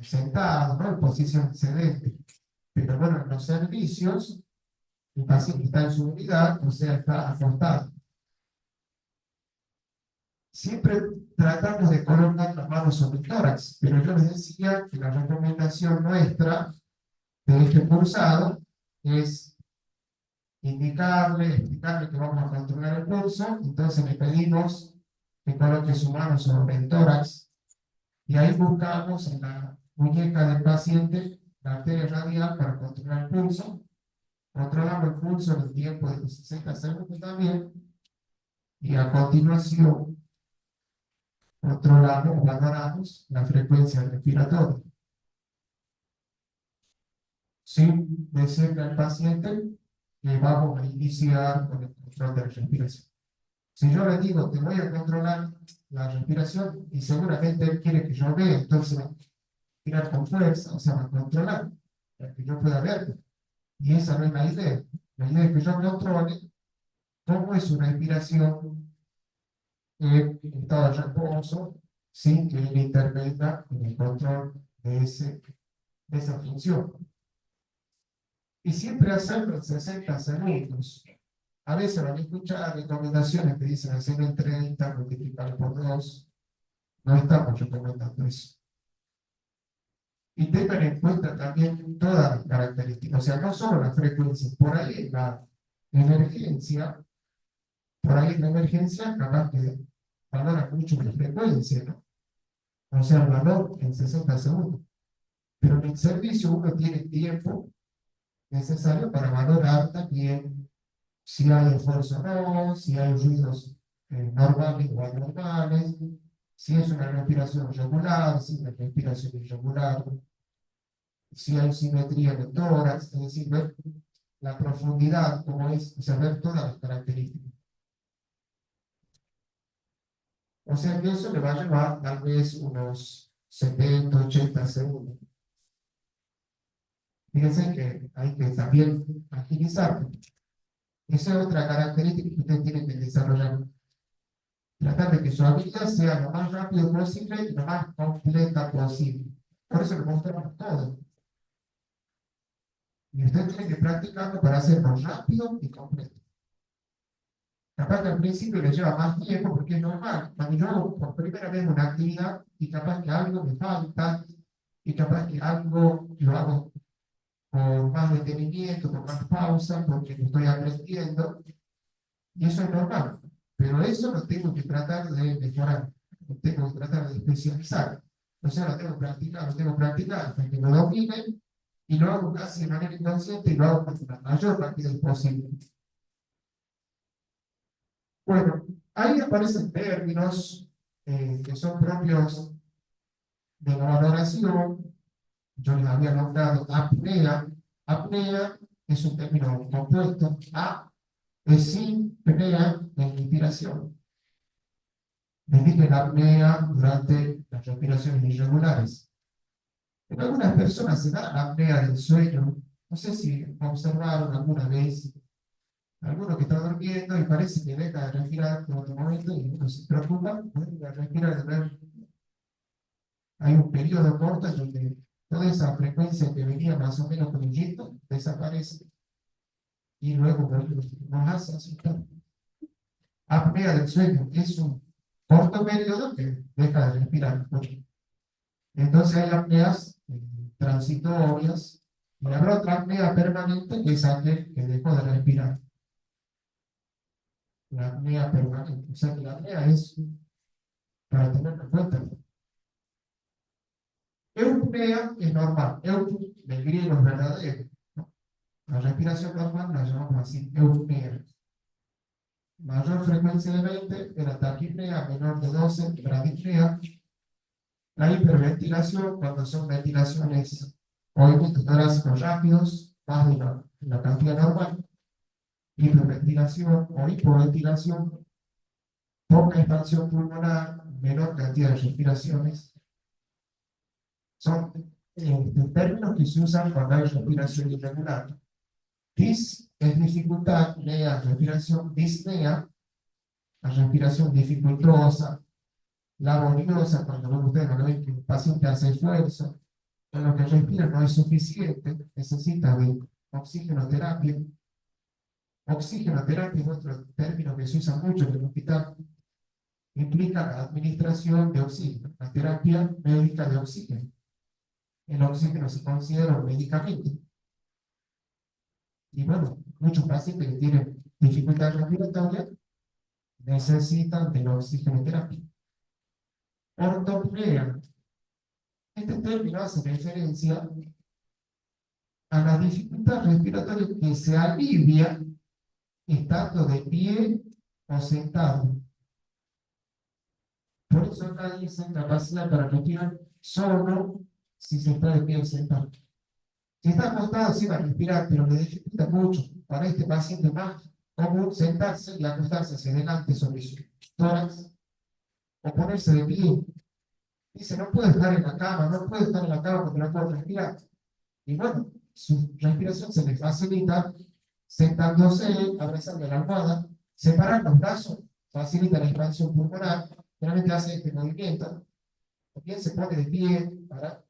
sentados, ¿no? En posición sedente. Pero bueno, en los servicios, el paciente está en su unidad, o sea, está acostado. Siempre tratamos de colocar las manos sobre el tórax, pero yo les decía que la recomendación nuestra de este cursado es indicarle, explicarle que vamos a controlar el pulso, entonces le pedimos que coloque su mano sobre el tórax y ahí buscamos en la muñeca del paciente la arteria radial para controlar el pulso, controlamos el pulso en el tiempo de 60 segundos también y a continuación controlamos o valoramos la frecuencia respiratoria. Sin decirle al paciente que vamos a iniciar con el control de la respiración. Si yo le digo que voy a controlar la respiración y seguramente él quiere que yo vea, entonces va a tirar con fuerza, o sea, va a controlar, para que yo pueda verlo. Y esa no es la idea. La idea es que yo controle cómo es su respiración en estado de reposo sin que él intervenga en el control de esa función. Y siempre hacerlo en 60 segundos. A veces van a escuchar recomendaciones que dicen hacerlo en 30, multiplicar por 2. no estamos recomendando eso. Y tengan en cuenta también todas las características, o sea, no solo la frecuencia, por ahí en la emergencia, capaz que valora mucho la frecuencia, ¿no? O sea, el valor en 60 segundos. Pero en el servicio uno tiene tiempo necesario para valorar también si hay esfuerzo o no, si hay ruidos normales o anormales, si es una respiración regular, si es una respiración irregular, si hay simetría en el tórax, es decir, ver la profundidad, cómo es, o sea, ver todas las características. O sea que eso le va a llevar tal vez unos 70, 80 segundos. Fíjense que hay que también agilizar. Esa es otra característica que usted tiene que desarrollar. Tratar de que su habilidad sea lo más rápido posible y lo más completa posible. Por eso le mostramos todo. Y usted tiene que practicarlo para hacerlo rápido y completo. Capaz que al principio le lleva más tiempo porque es normal. Cuando yo hago por primera vez una actividad y capaz que algo me falta y capaz que algo lo hago con más detenimiento, con más pausa, porque lo estoy aprendiendo, y eso es normal. Pero eso lo tengo que tratar de mejorar, lo tengo que tratar de especializar. O sea, lo tengo que practicar hasta que lo domine y lo hago casi de manera inconsciente y lo hago con la mayor rapidez posible. Bueno, ahí aparecen términos que son propios de la valoración. Yo les había nombrado apnea. Apnea es un término compuesto. A es sin apnea en inspiración. Define la apnea durante las respiraciones irregulares. En algunas personas se da la apnea del sueño. No sé si observaron alguna vez alguno que está durmiendo y parece que deja de respirar en otro momento y uno se preocupa, vuelve a respirar de nuevo. Hay un periodo corto en donde toda esa frecuencia que venía más o menos fluyendo desaparece y luego nos hace asustar. Apnea del sueño es un corto periodo que deja de respirar. Entonces hay apneas transitorias y habrá otra apnea permanente que es aquel que dejó de respirar. La apnea permanente, o sea que la apnea es para tenerlo en cuenta. Eupnea es normal, del griego es verdadero, ¿no? La respiración normal la llamamos así, eupnea. Mayor frecuencia de 20 era taquipnea, menor de 12, bradipnea. La hiperventilación, cuando son ventilaciones o movimientos torácicos rápidos, más de la cantidad normal. Hiperventilación o hipoventilación, poca expansión pulmonar, menor cantidad de respiraciones. Son términos que se usan cuando hay respiración irregular. Dis es dificultad, nea, respiración, disnea, la respiración dificultosa, laboriosa, cuando ustedes no ven que el paciente hace esfuerzo, o lo que respira no es suficiente, necesita de oxigenoterapia. Oxigenoterapia es otro término que se usa mucho en el hospital. Implica la administración de oxígeno, la terapia médica de oxígeno. El oxígeno se considera un medicamento. Y bueno, muchos pacientes que tienen dificultad respiratoria necesitan de la oxigenoterapia. Ortopnea. Este término hace referencia a la dificultad respiratoria que se alivia estando de pie o sentado. Por eso acá dice capacidad para respirar solo si se está de pie o sentado. Si está acostado, sí va a respirar, pero le dificulta mucho. Para este paciente más común sentarse y acostarse hacia adelante sobre su tórax o ponerse de pie. Dice, no puede estar en la cama, no puede estar en la cama porque no puede respirar. Y bueno, su respiración se le facilita sentándose, abrazando la almohada, separar los brazos, facilita la expansión pulmonar, realmente hace este movimiento. También se pone de pie para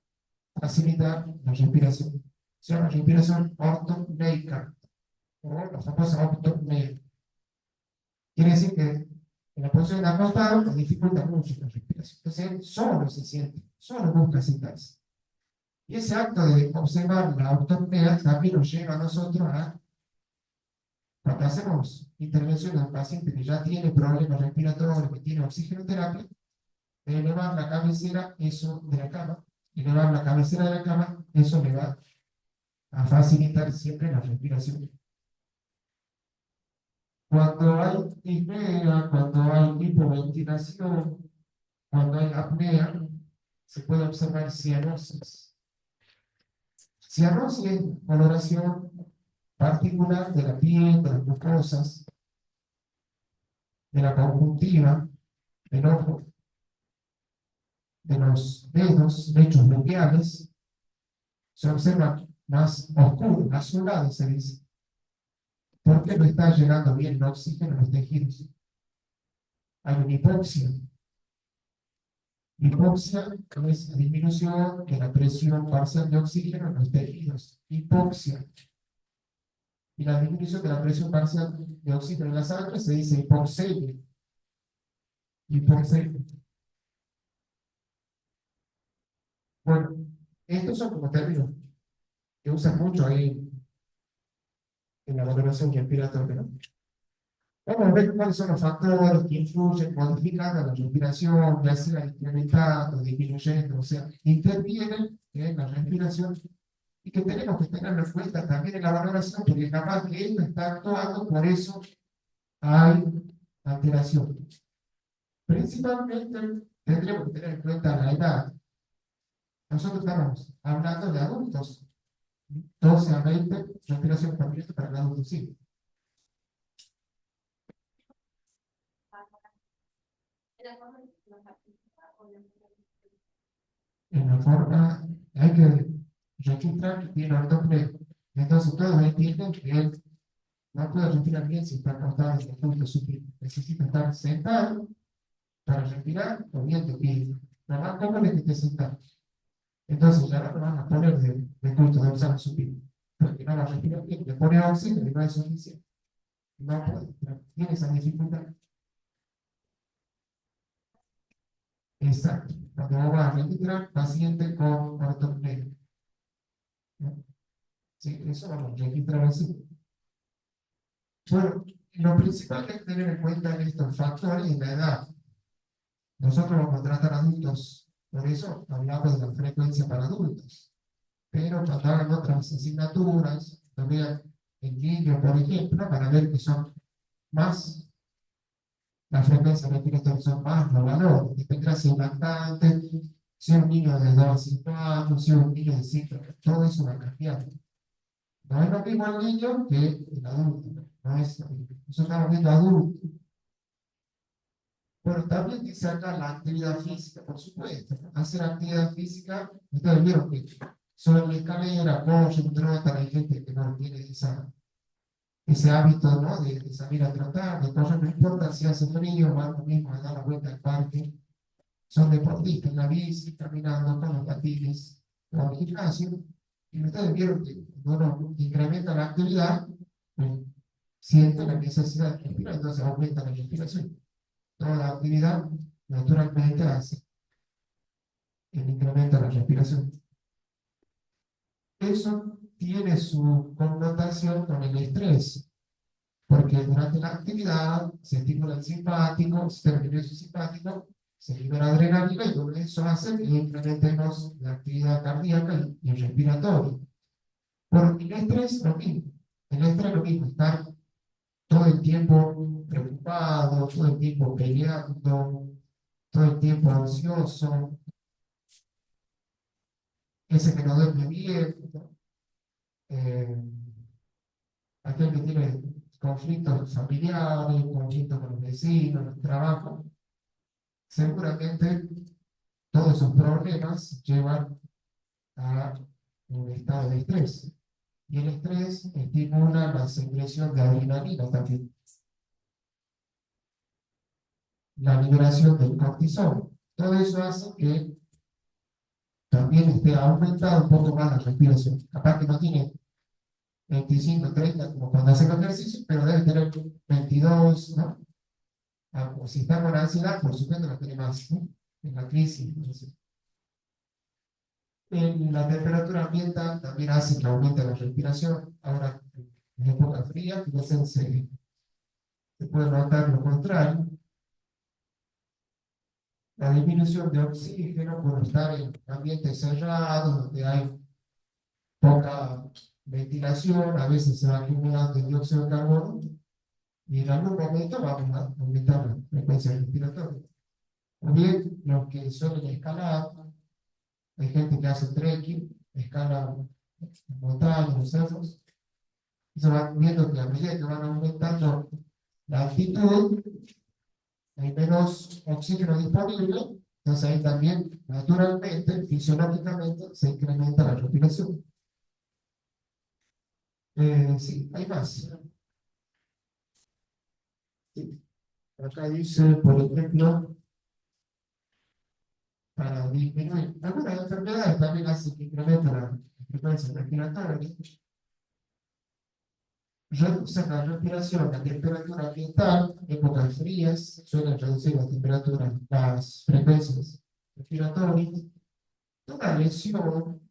facilitar la respiración. Se llama respiración ortopneica o la famosa ortopnea. Quiere decir que En la posición de acostado le dificulta mucho la respiración. Entonces él solo se siente, solo busca sentarse. Y ese acto de observar la autopnea también nos lleva a nosotros a, cuando hacemos intervención de un paciente que ya tiene problemas respiratorios, que tiene oxigenoterapia, de elevar la cabecera, eso de la cama, elevar la cabecera de la cama, eso le va a facilitar siempre la respiración. Cuando hay disnea, cuando hay hipoventilación, cuando hay apnea, se puede observar cianosis. Cianosis es coloración particular de la piel, de las mucosas, de la conjuntiva, del ojo, de los dedos, lechos luteales, se observan más oscuros, azulados, se dice, porque no está llegando bien el oxígeno a los tejidos. Hay una hipoxia. Hipoxia es la disminución de la presión parcial de oxígeno en los tejidos. Hipoxia. Y la disminución de la presión parcial de oxígeno en la sangre se dice hipoxemia. Hipoxemia. Bueno, estos son como términos que usan mucho ahí en la valoración respiratoria, ¿no? Vamos a ver cuáles son los factores que influyen modificando la respiración, ya sea incrementando, disminuyendo, o sea, intervienen en la respiración y que tenemos que tenerlo en cuenta también en la valoración, porque capaz que esto está actuando, por eso hay alteración. Principalmente tendremos que tener en cuenta la edad. Nosotros estamos hablando de adultos, 12 a 20, respiración completa para el adulto, sí. En la forma, hay que registrar que tiene ortopnea. Entonces todos entienden que él no puede respirar bien si está acostado en el punto superior. Necesita estar sentado para respirar o bien de pie. Lo más común es que esté sentado. Entonces ya no lo van a poner de punto de usar supino, porque no va a respirar bien. Le pone oxígeno y no es suficiente. No puede, tiene esa dificultad. Exacto. Cuando vamos a registrar paciente con ortopnea, ¿no? Sí, eso vamos a registrar así. Bueno, lo principal que hay que tener en cuenta en estos factores es la edad. Nosotros vamos a tratar adultos, por eso hablamos de la frecuencia para adultos. Pero cuando hagan otras asignaturas, lo vean en niños, por ejemplo, para ver que son más, las frecuencias respiratorias son más los valores. Dependerá si es lactante, si es un niño de 2 a 5 años, si es un niño de 5, todo eso va a cambiar. No es lo mismo el niño que el adulto. No es, nosotros estamos viendo adultos. Bueno, también dice acá la actividad física, por supuesto. Hacer actividad física, ustedes vieron que sobre la escalera, corren, trotan, hay gente que no tiene ese hábito, ¿no? De salir a trotar, de correr, no importa si hace frío, van lo mismo a dar la vuelta al parque. Son deportistas en la bici, caminando con los patines, o al gimnasio. Y ustedes vieron que cuando uno incrementa la actividad, pues, siente la necesidad de respirar, entonces aumenta la respiración. Toda la actividad naturalmente hace el incremento de la respiración. Eso tiene su connotación con el estrés, porque durante la actividad se estimula el simpático, el sistema nervioso simpático, se libera adrenalina y todo eso hace que incrementemos la actividad cardíaca y respiratoria. Por el estrés lo mismo. El estrés lo mismo, estar todo el tiempo preocupado, todo el tiempo peleando, todo el tiempo ansioso, ese que no duerme bien, eh, aquel que tiene conflictos familiares, conflictos con los vecinos, el trabajo, seguramente todos esos problemas llevan a un estado de estrés. Y el estrés estimula la secreción de adrenalina también, la liberación del cortisol. Todo eso hace que también esté aumentada un poco más la respiración. Capaz que no tiene 25, 30 como cuando hace ejercicio, pero debe tener 22, ¿no? o si está con ansiedad, por supuesto la tiene más, ¿no? En la crisis. En la temperatura ambiental también hace que aumente la respiración. Ahora, en época fría, a veces se puede notar lo contrario. La disminución de oxígeno por estar en ambientes cerrados, donde hay poca ventilación, a veces se va acumulando el dióxido de carbono y en algún momento vamos a aumentar la frecuencia respiratoria. O bien, los que suelen escalar, hay gente que hace trekking, escala montañas, los cerros, y se van viendo que a medida que van aumentando la altitud, hay menos oxígeno disponible, entonces ahí también, naturalmente, fisiológicamente, se incrementa la respiración. Sí, hay más. Sí. Acá dice, por ejemplo, para disminuir algunas enfermedades también hace que incremente la frecuencia respiratoria. Reducen la respiración, la temperatura ambiental, épocas frías, suelen reducir la temperatura, las frecuencias respiratorias. Una lesión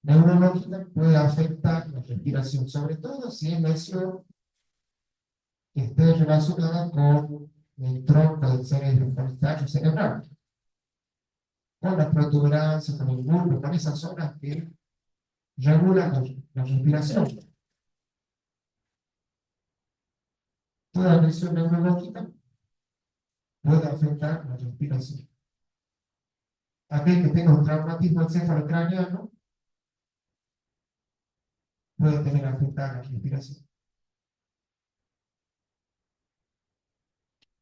neurológica puede afectar la respiración, sobre todo si es lesión que esté relacionada con el tronco del cerebro, con el tallo cerebral, con la protuberancia, con el bulbo, con esas zonas que regulan la respiración. Toda lesión neurológica puede afectar la respiración. Aquel que tenga un traumatismo encefalocraniano puede tener afectada la respiración.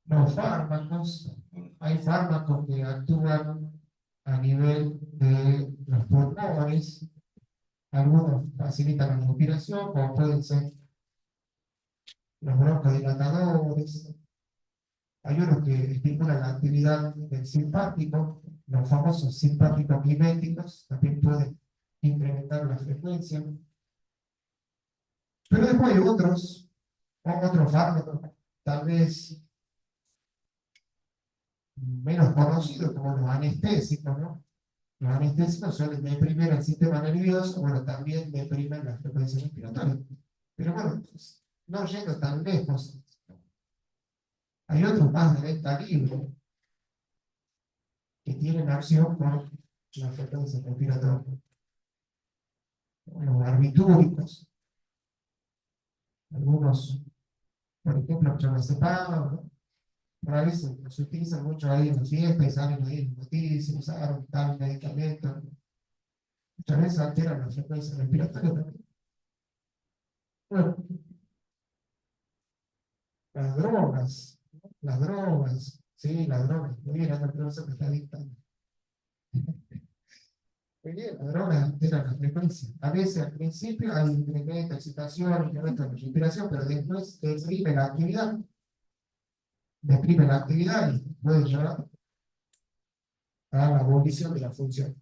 Los fármacos, hay fármacos que actúan a nivel de los pulmones, algunos facilitan la respiración, como pueden ser los broncodilatadores. Hay unos que estimulan la actividad del simpático, los famosos simpáticos miméticos, también pueden incrementar la frecuencia. Pero después hay otros fármacos, tal vez menos conocidos como los anestésicos, ¿no? Los anestésicos suelen deprimir el sistema nervioso, bueno, también deprimen la frecuencia respiratoria. Pero bueno, pues, no yendo tan lejos, hay otros más de venta libre que tienen acción con la frecuencia respiratoria. Los barbitúricos, algunos, por ejemplo, clonazepam, ¿no? Por a veces se utilizan mucho ahí en las fiestas y salen ahí en noticias, usaron tal medicamento. Muchas veces alteran la frecuencia respiratoria también. Bueno, las drogas, sí, las drogas, muy bien, la profesora me está dictando. Muy bien, las drogas alteran la frecuencia. A veces al principio hay incremento, excitación, incremento de respiración, pero después deprime la actividad y puede llevar a la abolición de la función.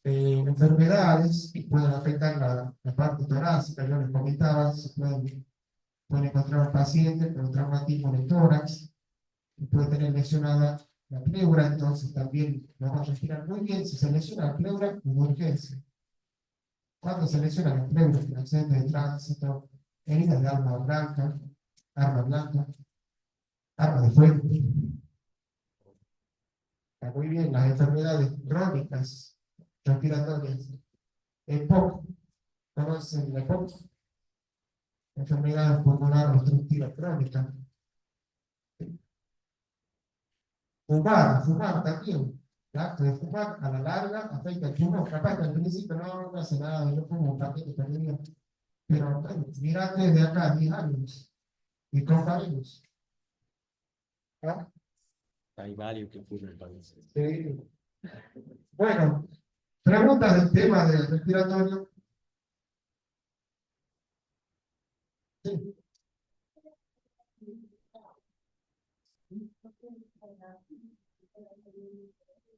Enfermedades que pueden afectar la parte torácica, yo les comentaba, pueden encontrar un paciente con traumatismo de tórax, y puede tener lesionada la pleura, entonces también no va a respirar muy bien. Si se lesiona la pleura, una urgencia. Cuando se lesiona la pleura en accidente de tránsito, heridas de arma blanca, arma de fuego. Está muy bien, las enfermedades crónicas respiratorias. EPOC, ¿conocen la EPOC? Enfermedad pulmonar obstructiva crónica. Fumar también. El acto de fumar a la larga afecta al pulmón. Capaz que al principio no hace nada, yo fumo un paquete por día. Pero bueno, mirate desde acá, 10 años, y comparemos. ¿Ah? Hay varios que fuman también. Sí. Bueno, preguntas del tema del respiratorio. Sí.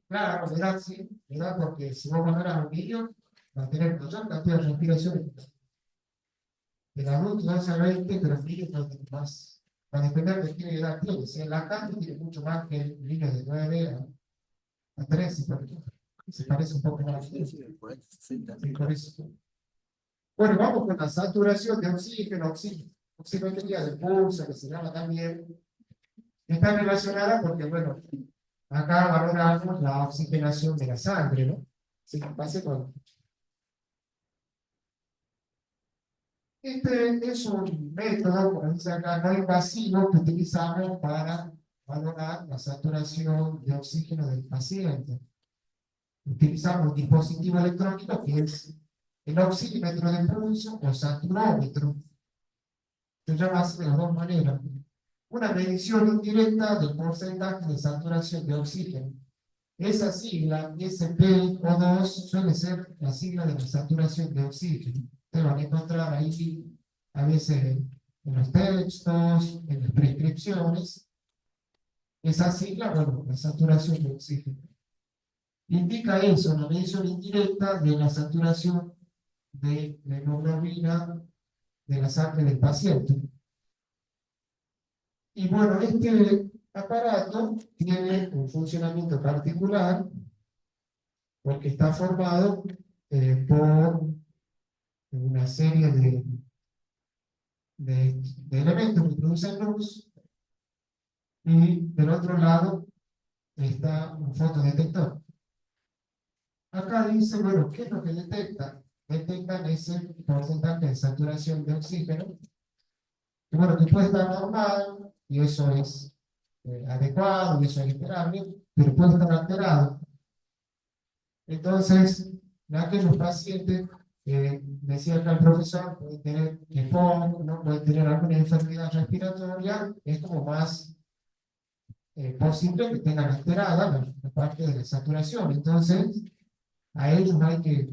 Claro, edad sí, edad porque si vos mandaras a un niño, va a tener mayor cantidad de respiración. El adulto hace 20, pero el niño no tiene más va a depender de qué edad tiene. Si en la calle tiene mucho más que el niño de 9 a 13, por ejemplo. Se parece un poco más. Sí, por eso. Bueno, vamos con la saturación de oxígeno, oximetría de pulso, que se llama también. Está relacionada porque, bueno, acá valoramos la oxigenación de la sangre, ¿no? Sí, pase con. Este es un método, como dice acá, no invasivo que utilizamos para valorar la saturación de oxígeno del paciente. Utilizamos un dispositivo electrónico que es el oxímetro de pulso o saturómetro. Se llama así de las dos maneras. Una medición indirecta del porcentaje de saturación de oxígeno. Esa sigla, SpO2, suele ser la sigla de la saturación de oxígeno. Ustedes van a encontrar ahí, a veces en los textos, en las prescripciones. Esa sigla, bueno, la saturación de oxígeno. Indica eso, la medición indirecta de la saturación de la hemoglobina de la sangre del paciente. Y bueno, este aparato tiene un funcionamiento particular porque está formado por una serie de elementos que producen luz y del otro lado está un fotodetector. Acá dice, bueno, ¿qué es lo que detecta? Detectan ese porcentaje de saturación de oxígeno, que bueno, que puede estar normal, y eso es adecuado, y eso es esperable, pero puede estar alterado. Entonces, en aquellos pacientes, decía acá el profesor, pueden tener EPOC, ¿no? Pueden tener alguna enfermedad respiratoria, es como más posible que tengan alterada la parte de la saturación. Entonces, a ellos hay que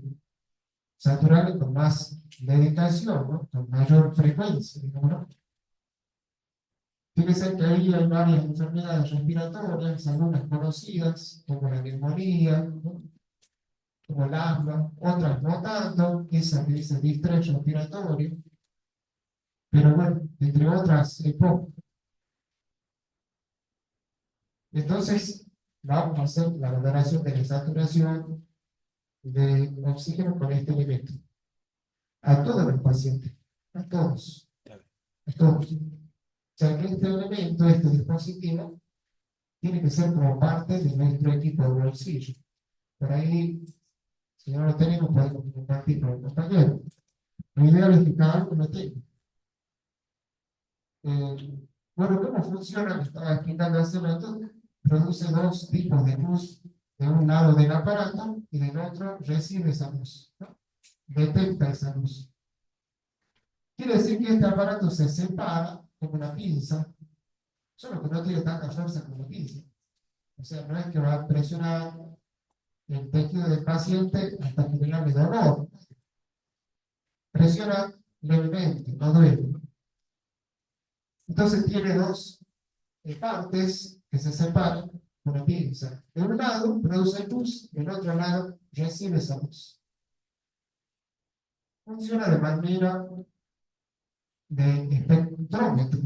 saturarle con más dedicación, ¿no? Con mayor frecuencia, digamos, ¿no? Fíjense que ahí hay varias enfermedades respiratorias, algunas conocidas, como la neumonía, ¿no? Como el asma, otras no tanto, esa que dice distrés respiratorio, pero bueno, entre otras, poco. Entonces, vamos a hacer la valoración de la saturación de oxígeno con este elemento. A todos los pacientes, a todos, a todos. O sea que este elemento, este dispositivo, tiene que ser como parte de nuestro equipo de bolsillo. Por ahí, si no lo tenemos, podemos compartir con el compañero. Lo ideal es que cada uno lo tenga. Bueno, ¿cómo funciona? Me estaba explicando hace rato. Produce dos tipos de luz. De un lado del aparato y del otro recibe esa luz, ¿no? Detecta esa luz. Quiere decir que este aparato se separa como una pinza, solo que no tiene tanta fuerza como una pinza. O sea, no es que va a presionar el tejido del paciente hasta generarle dolor. Presiona levemente, no duele. Entonces tiene dos partes que se separan por una pinza. De un lado produce luz, del otro lado recibe esa luz. Funciona de manera de espectrómetro.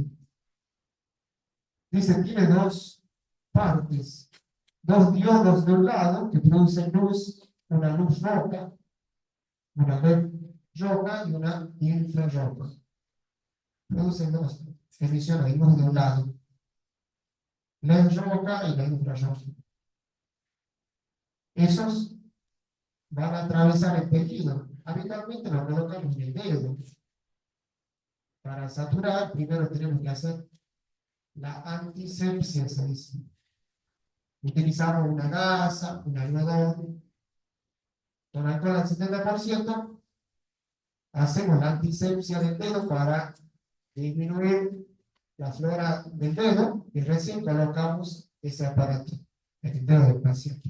Dice, tiene dos partes, dos diodos de un lado que producen luz, una luz roja, una LED roja y una infrarroja. Producen dos emisiones de luz de un lado, LED roja y la infrarroja. Esos van a atravesar el tejido. Habitualmente lo colocamos en el dedo. Para saturar, primero tenemos que hacer la antisepsia, se dice. Utilizamos una gasa, un algodón, con alcohol al 70%, hacemos la antisepsia del dedo para disminuir la flora del dedo y recién colocamos ese aparato en el dedo del paciente.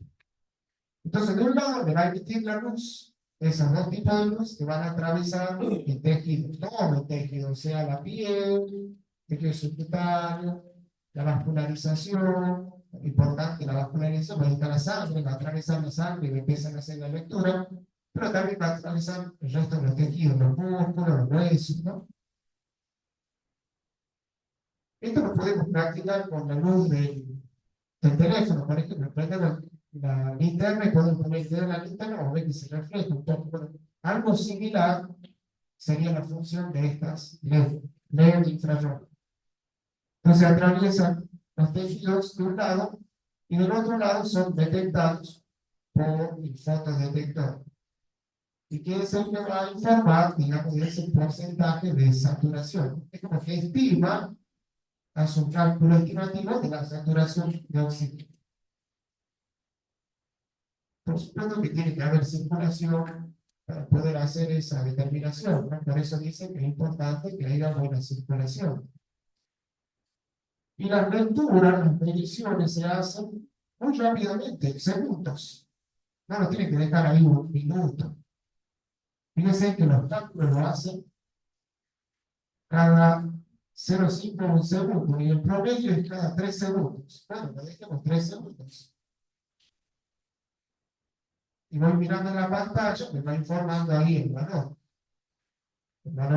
Entonces, de un lado le va a emitir la luz, esos dos tipos de luz que van a atravesar el tejido, todo el tejido, o sea, la piel, el tejido subcutáneo, la vascularización, importante la vascularización, va a estar la sangre, va a atravesar la sangre y empiezan a hacer la lectura, pero también va a atravesar el resto de los tejidos, los músculos, los huesos, ¿no? Esto lo podemos practicar con la luz del teléfono, por ejemplo, prendemos la linterna y podemos poner el dedo en la linterna o ver que se refleja un poco. Bueno, algo similar sería la función de estas LED infrarrojas. Entonces atraviesan los tejidos de un lado y del otro lado son detectados por el fotodetector. ¿Y qué es el que va a informar, digamos, de ese porcentaje de saturación? Es como que estima, hace un cálculo estimativo de la saturación de oxígeno. Por supuesto que tiene que haber circulación para poder hacer esa determinación, ¿no? Por eso dice que es importante que haya buena circulación. Y las lecturas, las mediciones se hacen muy rápidamente, en segundos. No lo tienen que dejar ahí un minuto. Fíjense que los cálculos lo hacen cada 0,5 un segundo y el promedio es cada 3 segundos. Bueno, lo dejemos 3 segundos. Y voy mirando en la pantalla, me va informando ahí el valor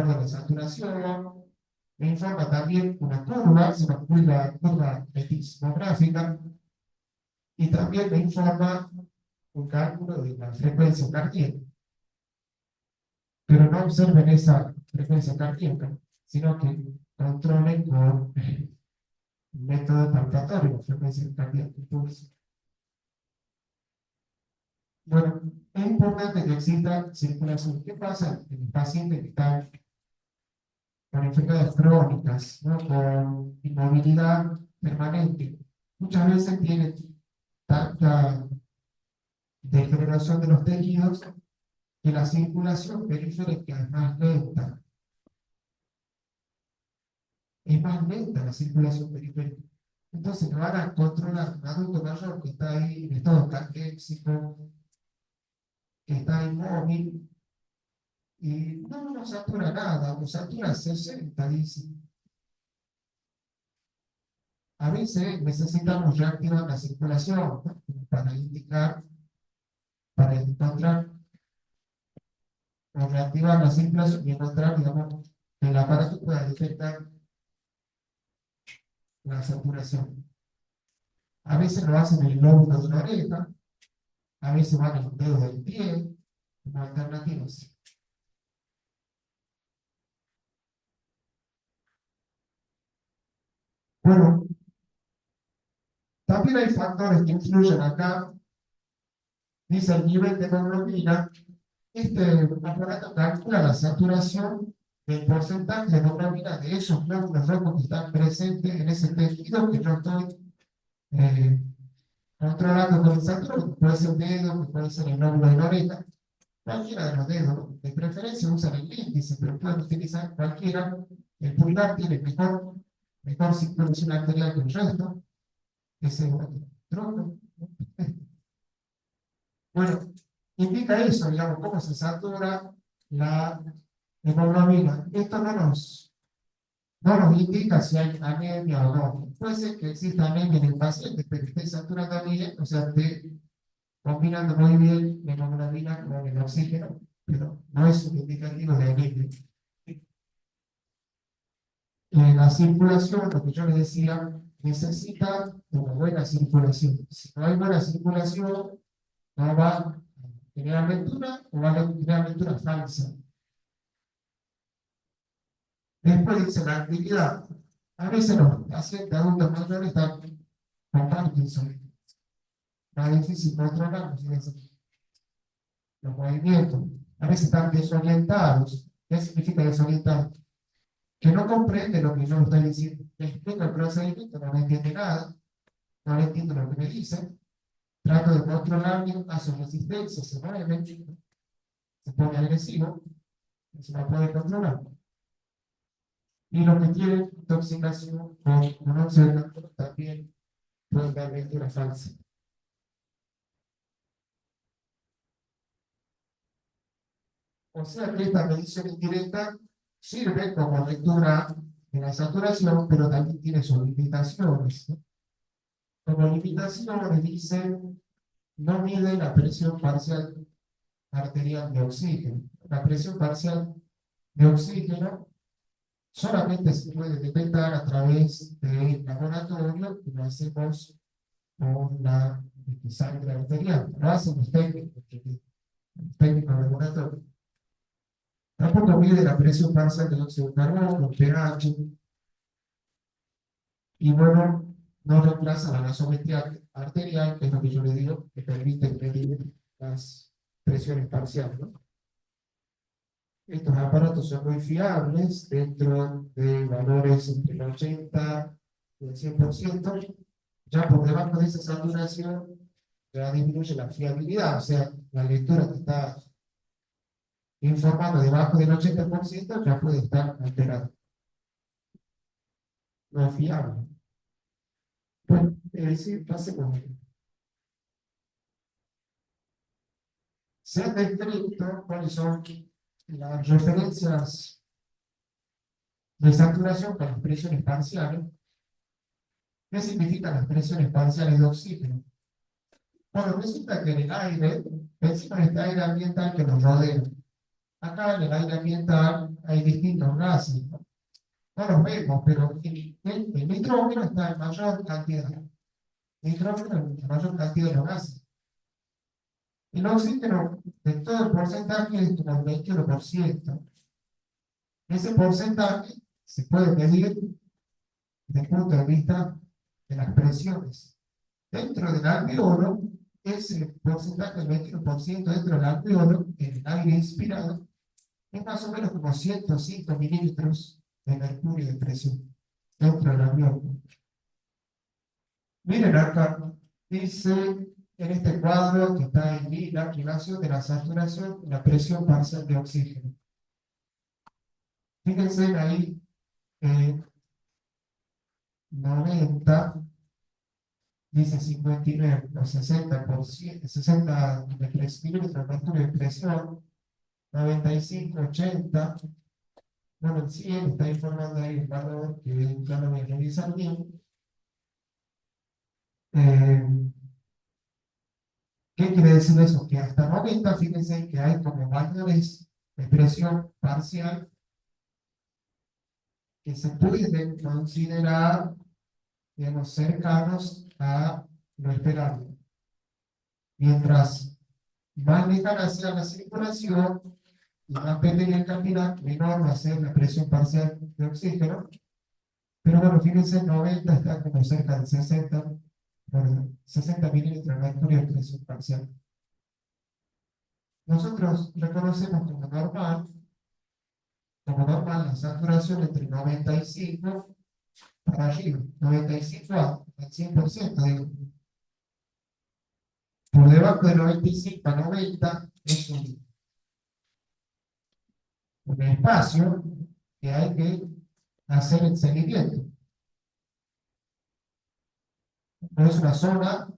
de la saturación, me informa también una curva, se llama curva epismográfica, y también me informa un cálculo de la frecuencia cardíaca. Pero no observen esa frecuencia cardíaca, sino que controlen con el método palpatorio la frecuencia cardíaca. Entonces, bueno, es importante que exista circulación. ¿Qué pasa en el paciente que está con enfermedades crónicas, ¿no? Con inmovilidad permanente? Muchas veces tiene tanta degeneración de los tejidos que la circulación periférica es más lenta. Es más lenta la circulación periférica. Entonces, no van a controlar un adulto mayor que está ahí en estado caquéxico, que está inmóvil, y no satura nada, o satura 60, dice. A veces necesitamos reactivar la circulación, ¿no? Para indicar, para encontrar o reactivar la circulación y encontrar, digamos, que el aparato pueda detectar la saturación. A veces lo hacen en el lóbulo de la oreja, a veces van en los dedos del pie, como alternativas. Bueno, también hay factores que influyen acá. Dice el nivel de hemoglobina. Este aparato calcula la saturación del porcentaje de hemoglobina de esos glóbulos rojos que están presentes en ese tejido que yo estoy controlando con el saturo, que puede ser un dedo, que puede ser el lóbulo de la oreja, cualquiera de los dedos. De preferencia usan el índice, pero pueden utilizar cualquiera. El pulgar tiene mejor circulación arterial que el resto. Ese trono. Bueno, indica eso, digamos, cómo se satura la hemoglobina. Esto no nos indica si hay anemia o no. Puede ser que exista anemia en el paciente, pero esté saturando bien, o sea, esté combinando muy bien la hemoglobina con el oxígeno, pero no es un indicativo de anemia. La circulación, lo que yo les decía, necesita una buena circulación. Si no hay buena circulación, no va a generar lectura o va a generar lectura falsa. Después dice la actividad. A veces los pacientes adultos mayores están con Parkinson. Más difícil controlar los movimientos. A veces están desorientados. ¿Qué significa desorientado? Que no comprende lo que yo estoy diciendo. Le explico el procedimiento, no me entiende nada, no le entiendo lo que me dicen. Trato de controlarme, hace resistencia, se mueve, se pone agresivo, y se no puede controlar. Y los que tienen intoxicación con monóxido también pueden dar lectura falsa. O sea que esta medición indirecta sirve como lectura de la saturación, pero también tiene sus limitaciones, ¿no? Como limitaciones dice, no mide la presión parcial arterial de oxígeno. La presión parcial de oxígeno solamente se puede detectar a través del laboratorio y lo hacemos con la sangre arterial. Lo hacen los técnicos, técnicos de laboratorio. Tampoco mide la presión parcial de dióxido de carbono, pH, y bueno, no reemplaza la gasometría arterial, que es lo que yo le digo, que permite medir las presiones parciales, ¿no? Estos aparatos son muy fiables dentro de valores entre el 80 y el 100%. Ya por debajo de esa saturación ya disminuye la fiabilidad, o sea, la lectura que está informando debajo del 80% ya puede estar alterada. No es fiable. Bueno, sí, pasemos. Se han descrito cuáles son las referencias de saturación con las presiones parciales. ¿Qué significan las presiones parciales de oxígeno? Bueno, resulta que en el aire, encima de este aire ambiental que nos rodea, acá en el aire ambiental hay distintos gases, ¿no? No los vemos, pero el nitrógeno está en mayor cantidad. El nitrógeno en mayor cantidad de los gases. El oxígeno, de todo el porcentaje, es como el 21%. Ese porcentaje se puede medir desde el punto de vista de las presiones. Dentro del alveolo, ese porcentaje del 21% dentro del alveolo, en el aire inspirado, es más o menos como 105 milímetros de mercurio de presión dentro del alveolo. Miren acá, dice en este cuadro que está en la relación de la saturación y la presión parcial de oxígeno. Fíjense ahí, 90, dice 59 o 60%, 60 milímetros de mercurio de presión, 95, 80, bueno, el 100 está informando ahí el valor que ya lo voy a revisar bien. ¿Qué quiere decir eso? Que hasta 90, fíjense que hay como valores de presión parcial que se pueden considerar, digamos, cercanos a lo esperable. Mientras más lejana sea la circulación y más pequeña el capilar, menor va a ser la presión parcial de oxígeno. Pero bueno, fíjense, 90 está como cerca del 60, por 60 milímetros de mercurio de presión parcial. Nosotros reconocemos como normal la saturación entre 95 para arriba, 95 al 100%, digo. Por debajo de 95 a 90 es un espacio que hay que hacer el seguimiento. No es una zona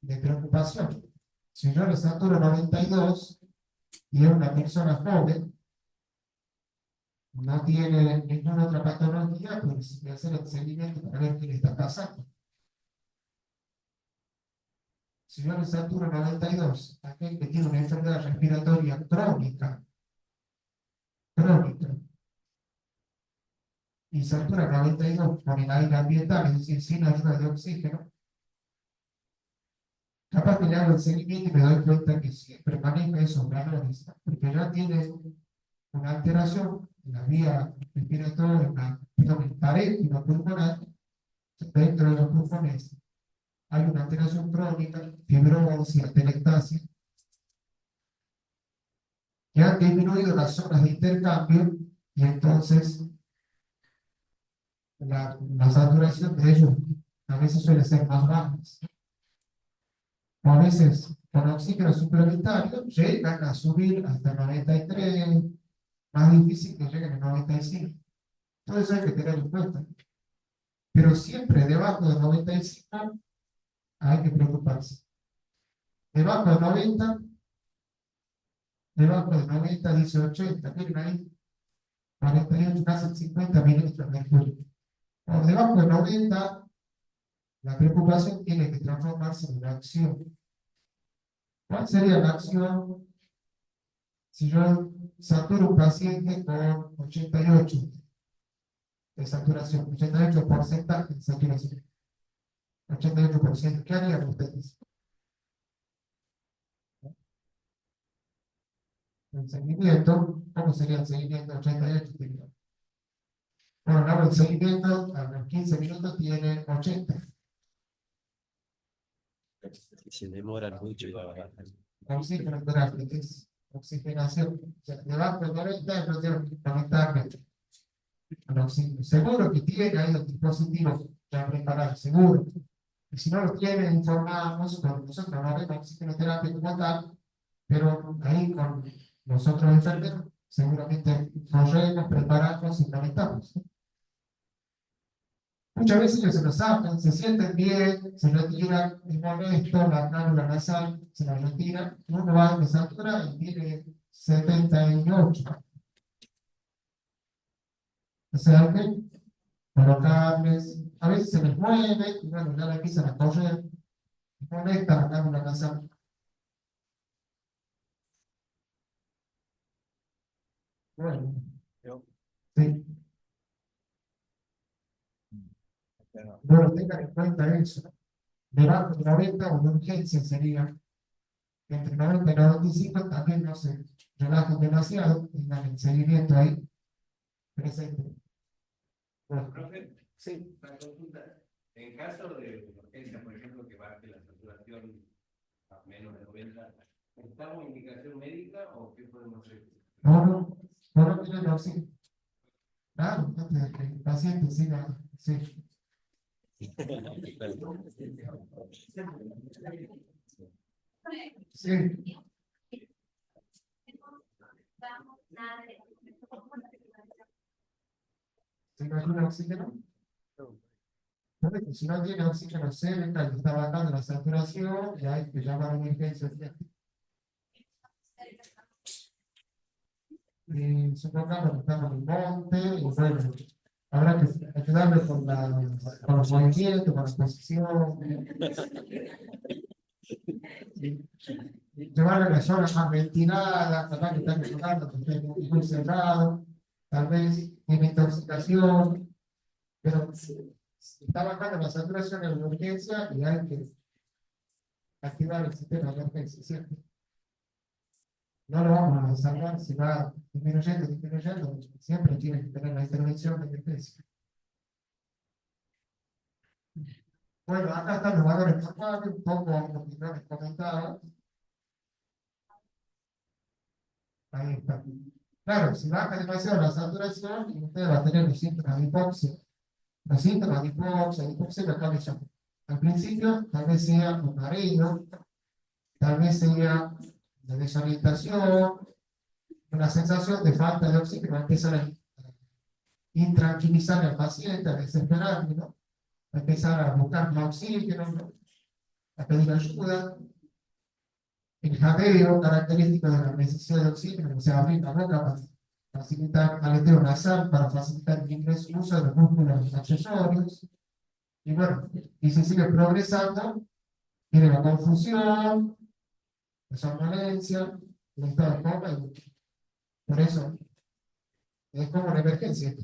de preocupación. Si yo le saturo 92 y es una persona joven, no tiene ninguna otra patología, pues hay que hacer el seguimiento para ver qué le está pasando. Si yo le saturo 92, aquel que tiene una enfermedad respiratoria crónica, y satura 92 por el aire ambiental, es decir, sin ayuda de oxígeno, capaz que le hago el seguimiento y me doy cuenta que siempre maneja esos valores, porque ya tiene una alteración en la vía respiratoria, en el parénquima pulmonar, dentro de los pulmones hay una alteración crónica, fibrosis, atelectasia, que han disminuido las zonas de intercambio y entonces la saturación de ellos a veces suele ser más baja. O a veces con oxígeno suplementario llegan a subir hasta 93, más difícil que lleguen a 95. Todo eso hay que tener en cuenta. Pero siempre debajo de 95 hay que preocuparse. Debajo de 90, dice 80, miren ahí, 48, casi 50 milímetros de mercurio. Por debajo de 90, la preocupación tiene que transformarse en una acción. ¿Cuál sería la acción si yo saturo un paciente con 88? de saturación, 88% de saturación, 88%. ¿Qué harían ustedes? El seguimiento, ¿cómo sería el seguimiento? 88 sería. Bueno, luego el seguimiento a los 15 minutos tiene 80. Se demoran mucho y la verdad. Oxígeno terapia, que es oxigenación. O sea, debajo de 90 no tienen que conectarme al oxígeno. Seguro que tiene ahí los dispositivos ya preparados, seguro. Y si no los tienen, informamos, porque nosotros no haremos oxigenoterapia como tal, pero ahí con nosotros enfermeros, seguramente corremos, preparamos y conectamos. Muchas veces ellos se lo sacan, se sienten bien, se retiran, es molesto, la cánula nasal se la retira, uno va de satura y tiene 78. O sea que colocarles, a veces se les mueve, y bueno, ya la empiezan a correr, molesta la cánula nasal. Bueno, sí, bueno, tengan en cuenta eso. Debajo de 90 una urgencia sería entre 90 y 95 también no se relajen demasiado, tengan el seguimiento ahí presente. Bueno, Profe, sí, una consulta. En caso de urgencia, por ejemplo, que baje la saturación a menos de 90, ¿necesitamos indicación médica o qué podemos hacer? no, no tienen oxígeno. Claro, antes de que el paciente siga, sí. Sí, si no tiene oxígeno, si no tiene oxígeno, se le está bajando la saturación y hay que llamar a una urgencia. Y supongamos que estamos en un monte, y bueno, habrá que ayudarle con los movimientos, con la exposición, llevarle a la zona más ventilada, tratar de estar mejorando, que esté muy cerrado, tal vez tiene intoxicación, pero está bajando la saturación en la urgencia y hay que activar el sistema de emergencia, ¿cierto? No lo vamos a salvar si va disminuyendo, siempre tiene que tener la intervención de emergencia. Bueno, acá están los valores normales, un poco lo que yo les comentaba. Ahí está. Claro, si baja demasiado la saturación, usted va a tener los síntomas de hipoxia. Los síntomas de hipoxia lo cuales son. Al principio, tal vez sea un mareo, tal vez sea la desorientación, una sensación de falta de oxígeno, empezar a intranquilizar al paciente, a desesperarlo, ¿no? A empezar a buscar más oxígeno, ¿no? A pedir ayuda. El jadeo, característico de la necesidad de oxígeno, o sea, abrir la boca para facilitar aleteo nasal, para facilitar el ingreso y uso de los músculos accesorios. Y bueno, y si sigue progresando, tiene la confusión, la somnolencia, el estado de coma, y por eso es como una emergencia.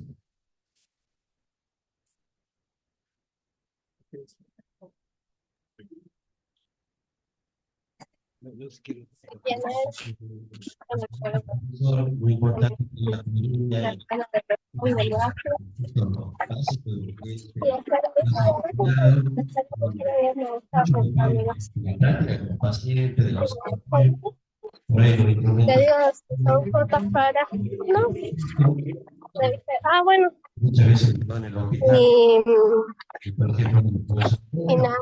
Muy importante la familia muy básico de lo que es mucho la práctica con paciente de los por ahí los Le instrumentos digo, son fotos para... No, le dije, ah, bueno, muchas veces no en el hospital, y, por ejemplo, y nada,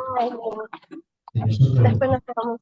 nosotros después nos quedamos.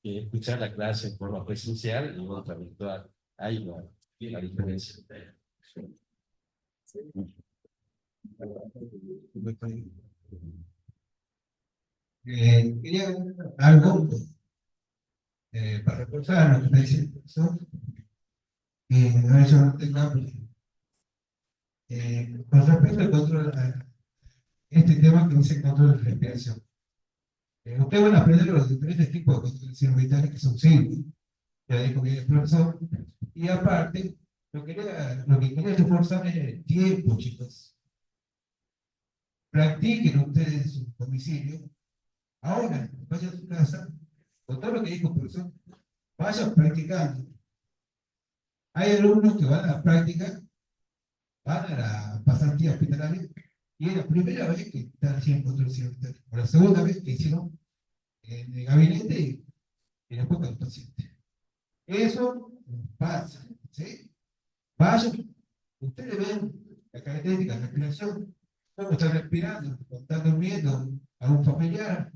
escuchar la clase en forma presencial y otra virtual. Ahí la diferencia. Quería algo para reforzar lo que está diciendo el profesor. A ver, yo no tengo, con respecto al control, a este tema que dice control de respiración. Ustedes van a aprender los diferentes tipos de control vitales que son 5. Ya dijo que el profesor. Y aparte, lo que quería reforzar es el tiempo, chicos. Practiquen ustedes en su domicilio. Ahora, vayan a su casa, con todo lo que dijo el profesor, vayan practicando. Hay alumnos que van a la práctica, van a la pasantía hospitalaria, y es la primera vez que están haciendo control vital. O la segunda vez que hicieron en el gabinete y después con el paciente. Eso pasa, ¿sí? Vayan, ustedes ven la característica de la respiración, cómo están respirando, cuando están durmiendo a un familiar,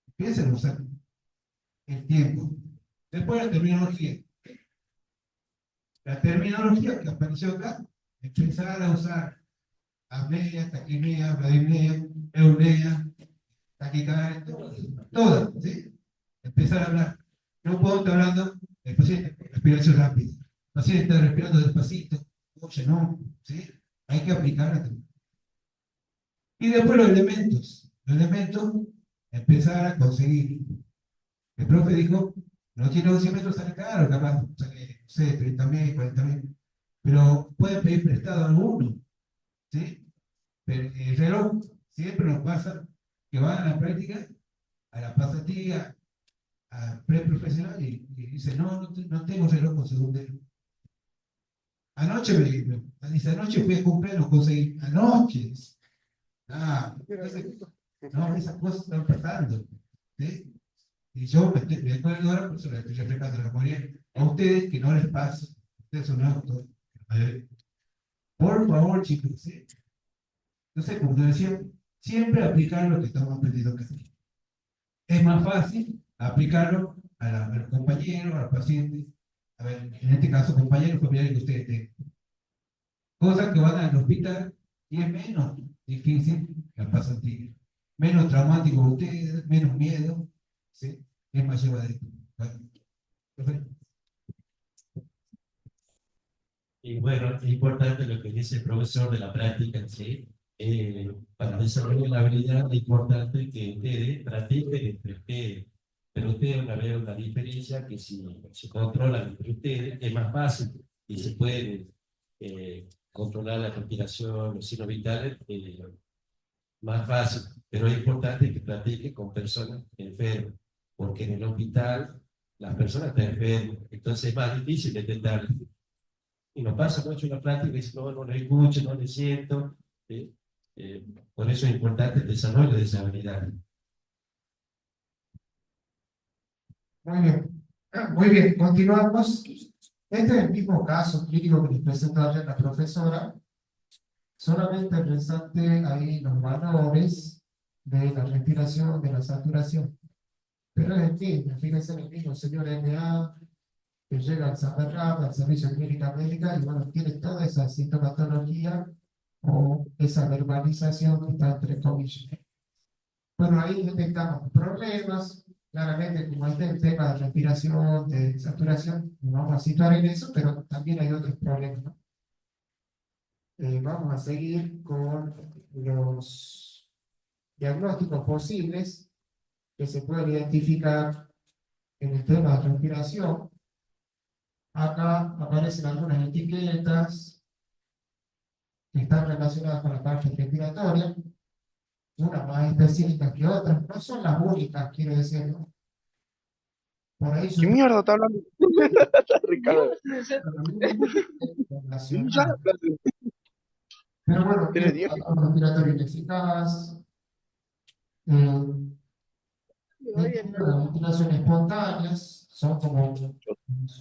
empiecen a usar el tiempo. Después la terminología. La terminología que apareció acá, empezar a usar apnea, taquipnea, bradipnea, eunea, taquicardia, todas, ¿sí? Empezar a hablar. No puedo estar hablando del paciente con respiración rápida. El paciente está respirando despacito, oye, no, ¿sí? Hay que aplicar la terminología. Y después los elementos. Los elementos, empezar a conseguir. El profe dijo, no tiene 11 metros, sale caro, capaz, sale, no sé, 30.000, 40.000. Pero pueden pedir prestado a alguno, ¿sí? Pero el reloj siempre nos pasa que van a la práctica, a la pasantía, a preprofesional y dice, no tengo reloj con segundero. Anoche dice, anoche fui a comprar, no conseguí. Anoche. No, esas cosas están pasando, ¿sí? Y yo me acuerdo ahora, por eso le estoy refrescando la memoria, a ustedes que no les pasa, ustedes son autos, por favor, chicos, ¿sí? Entonces, como te decía, siempre aplicar lo que estamos aprendiendo acá. Es más fácil aplicarlo a los compañeros, a los pacientes, a ver, en este caso, compañeros familiares que ustedes tengan. Cosas que van al hospital y es menos difícil la pasantía. Menos traumático para ustedes, menos miedo, ¿sí? Es más llevadero. Bueno, perfecto. Y bueno, es importante lo que dice el profesor de la práctica, ¿sí? Para desarrollar la habilidad es importante que ustedes practiquen entre ustedes. Pero ustedes van a ver una diferencia que si se controlan entre ustedes es más fácil y se puede controlar la respiración, los signos vitales, más fácil. Pero es importante que practiquen con personas enfermas, porque en el hospital las personas están enfermas, entonces es más difícil detectar. Y nos pasa mucho en la práctica, y no lo escucho, no le siento. ¿Sí? Por eso es importante el desarrollo de esa habilidad. Muy bien. Muy bien, continuamos. Este es el mismo caso clínico que les presentó ayer la profesora. Solamente resalte ahí los valores de la respiración, de la saturación. Pero es el mismo, fíjense en el mismo señor MA, que llega al SAPERRAP, al Servicio de Clínica Médica, y bueno, tiene toda esa sintomatología o esa verbalización que está entre comillas. Bueno, ahí detectamos problemas, claramente como este el tema de respiración, de saturación, nos vamos a situar en eso, pero también hay otros problemas, ¿no? Vamos a seguir con los diagnósticos posibles que se pueden identificar en el tema de respiración. Acá aparecen algunas etiquetas que están relacionadas con la parte respiratoria, unas más específicas que otras, no son las únicas, quiero decir, ¿no? Por ahí ¿Qué mierda está hablando? Ricardo. relacionadas. Pero bueno, Tiene 10. respiratorio ineficaz, las ventilaciones espontáneas son como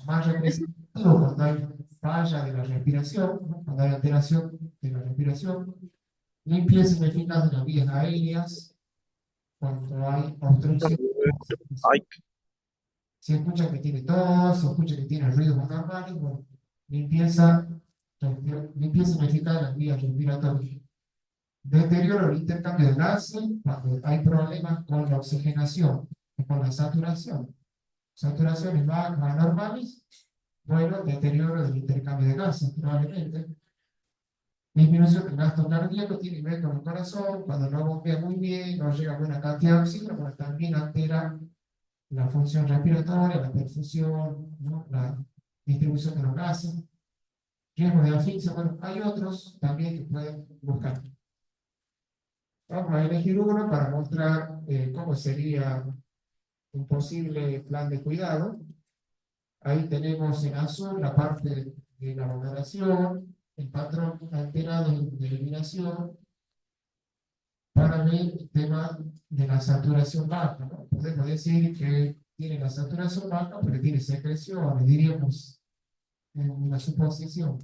más representativos cuando hay falla de la respiración, ¿no? Cuando hay alteración de la respiración, limpieza ineficaz de las vías aéreas, cuando hay obstrucción. Ay, Si escucha que tiene tos, si escucha que tiene ruidos anormales, bueno, limpieza, limpieza ineficaz de las vías respiratorias. Deterioro del intercambio de gases cuando hay problemas con la oxigenación o con la saturación. Saturaciones bajas, anormales, bueno, deterioro del intercambio de gases, probablemente. Disminución del gasto cardíaco tiene que ver con el corazón, cuando no bombea muy bien, no llega buena cantidad de oxígeno, pero también altera la función respiratoria, la perfusión, ¿no? La distribución de los gases, riesgo de asfixia, bueno, hay otros también que pueden buscar. Vamos a elegir uno para mostrar cómo sería un posible plan de cuidado. Ahí tenemos en azul la parte de la moderación, el patrón alterado de eliminación, para ver el tema de la saturación baja, ¿no? Podemos decir que tiene la saturación baja porque tiene secreciones, diríamos, en una suposición.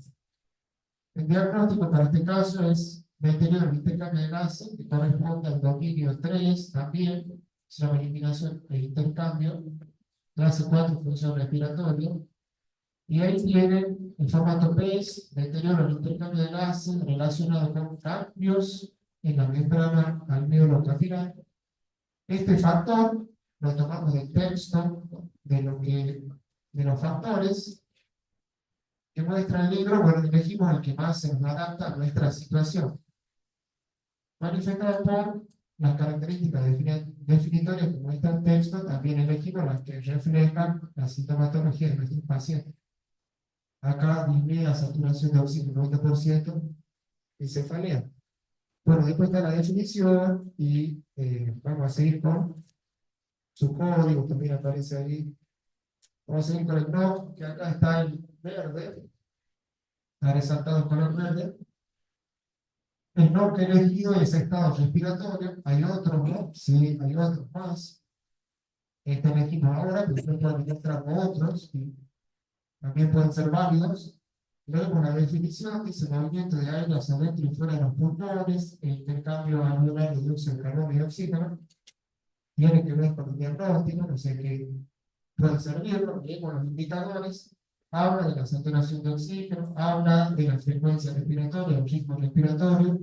El diagnóstico para este caso es deterioro del intercambio de gases, que corresponde al dominio 3 también, se llama eliminación e intercambio, clase 4, función respiratoria. Y ahí tienen el formato PES, deterioro del intercambio de gases relacionado con cambios en la membrana alveolo capilar. Este factor lo tomamos del texto de los factores que muestra el libro, bueno, elegimos el que más se nos adapta a nuestra situación. Manifestado por las características definitorias que muestra el texto, también elegimos las que reflejan la sintomatología de nuestros pacientes. Acá disminuye la saturación de oxígeno 90% y cefalea. Bueno, después está la definición y vamos a seguir con su código, también aparece ahí. Vamos a seguir con el NOC, que acá está en verde, está resaltado en color verde. El NOC elegido es estado respiratorio, hay otros, ¿no? Sí, hay otros más. Este elegimos ahora, pero ustedes pueden encontrar otros, y también pueden ser válidos. Luego la definición dice movimiento de aire hacia adentro y fuera de los pulmones, el intercambio alveolar de dióxido de carbono y oxígeno, tiene que ver con el diagnóstico, no sé qué puede servirlo, con los indicadores, habla de la saturación de oxígeno, habla de la frecuencia respiratoria, el ritmo respiratorio,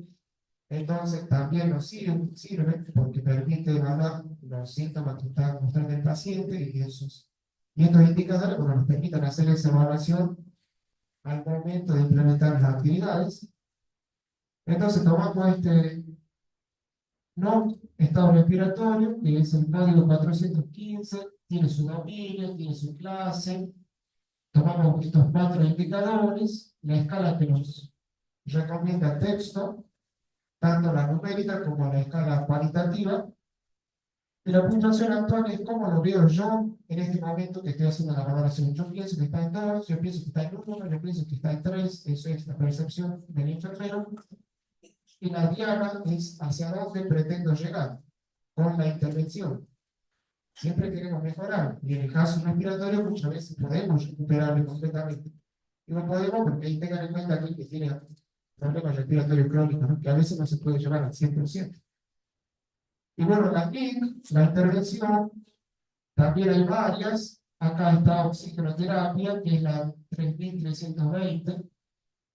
entonces también nos sirve porque permite evaluar los síntomas que está mostrando el paciente y estos indicadores bueno, nos permiten hacer esa evaluación al momento de implementar las actividades. Entonces tomamos este NOC, estado respiratorio, que es el código 415, tiene su dominio, tiene su clase, tomamos estos 4 indicadores, la escala que nos recomienda el texto, tanto la numérica como la escala cualitativa, y la puntuación actual es cómo lo veo yo en este momento que estoy haciendo la valoración. Yo pienso que está en 2, yo pienso que está en 1, yo pienso que está en 3, eso es la percepción del enfermero. Y la diana es hacia dónde pretendo llegar con la intervención. Siempre queremos mejorar, y en el caso respiratorio muchas veces podemos recuperarlo completamente. Y no podemos porque ahí tengan en cuenta que tiene problemas respiratorios crónicos, ¿no? Que a veces no se puede llevar al 100%. Y bueno, la NIC, la intervención, también hay varias. Acá está oxigenoterapia, que es la 3320.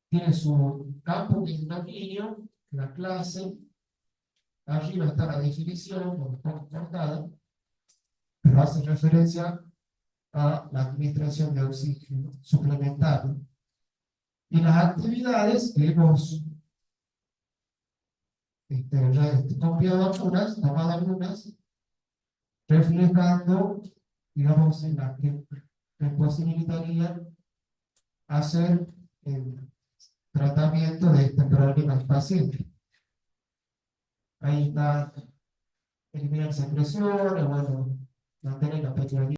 Tiene su campo de dominio, la clase. Arriba está la definición, cortada, pero hace referencia a la administración de oxígeno suplementario. Y las actividades que hemos copiado algunas, tomado algunas, reflejando, digamos, en la que posibilitaría hacer el tratamiento de este problema del paciente. Ahí está eliminar secreciones, bueno, mantener la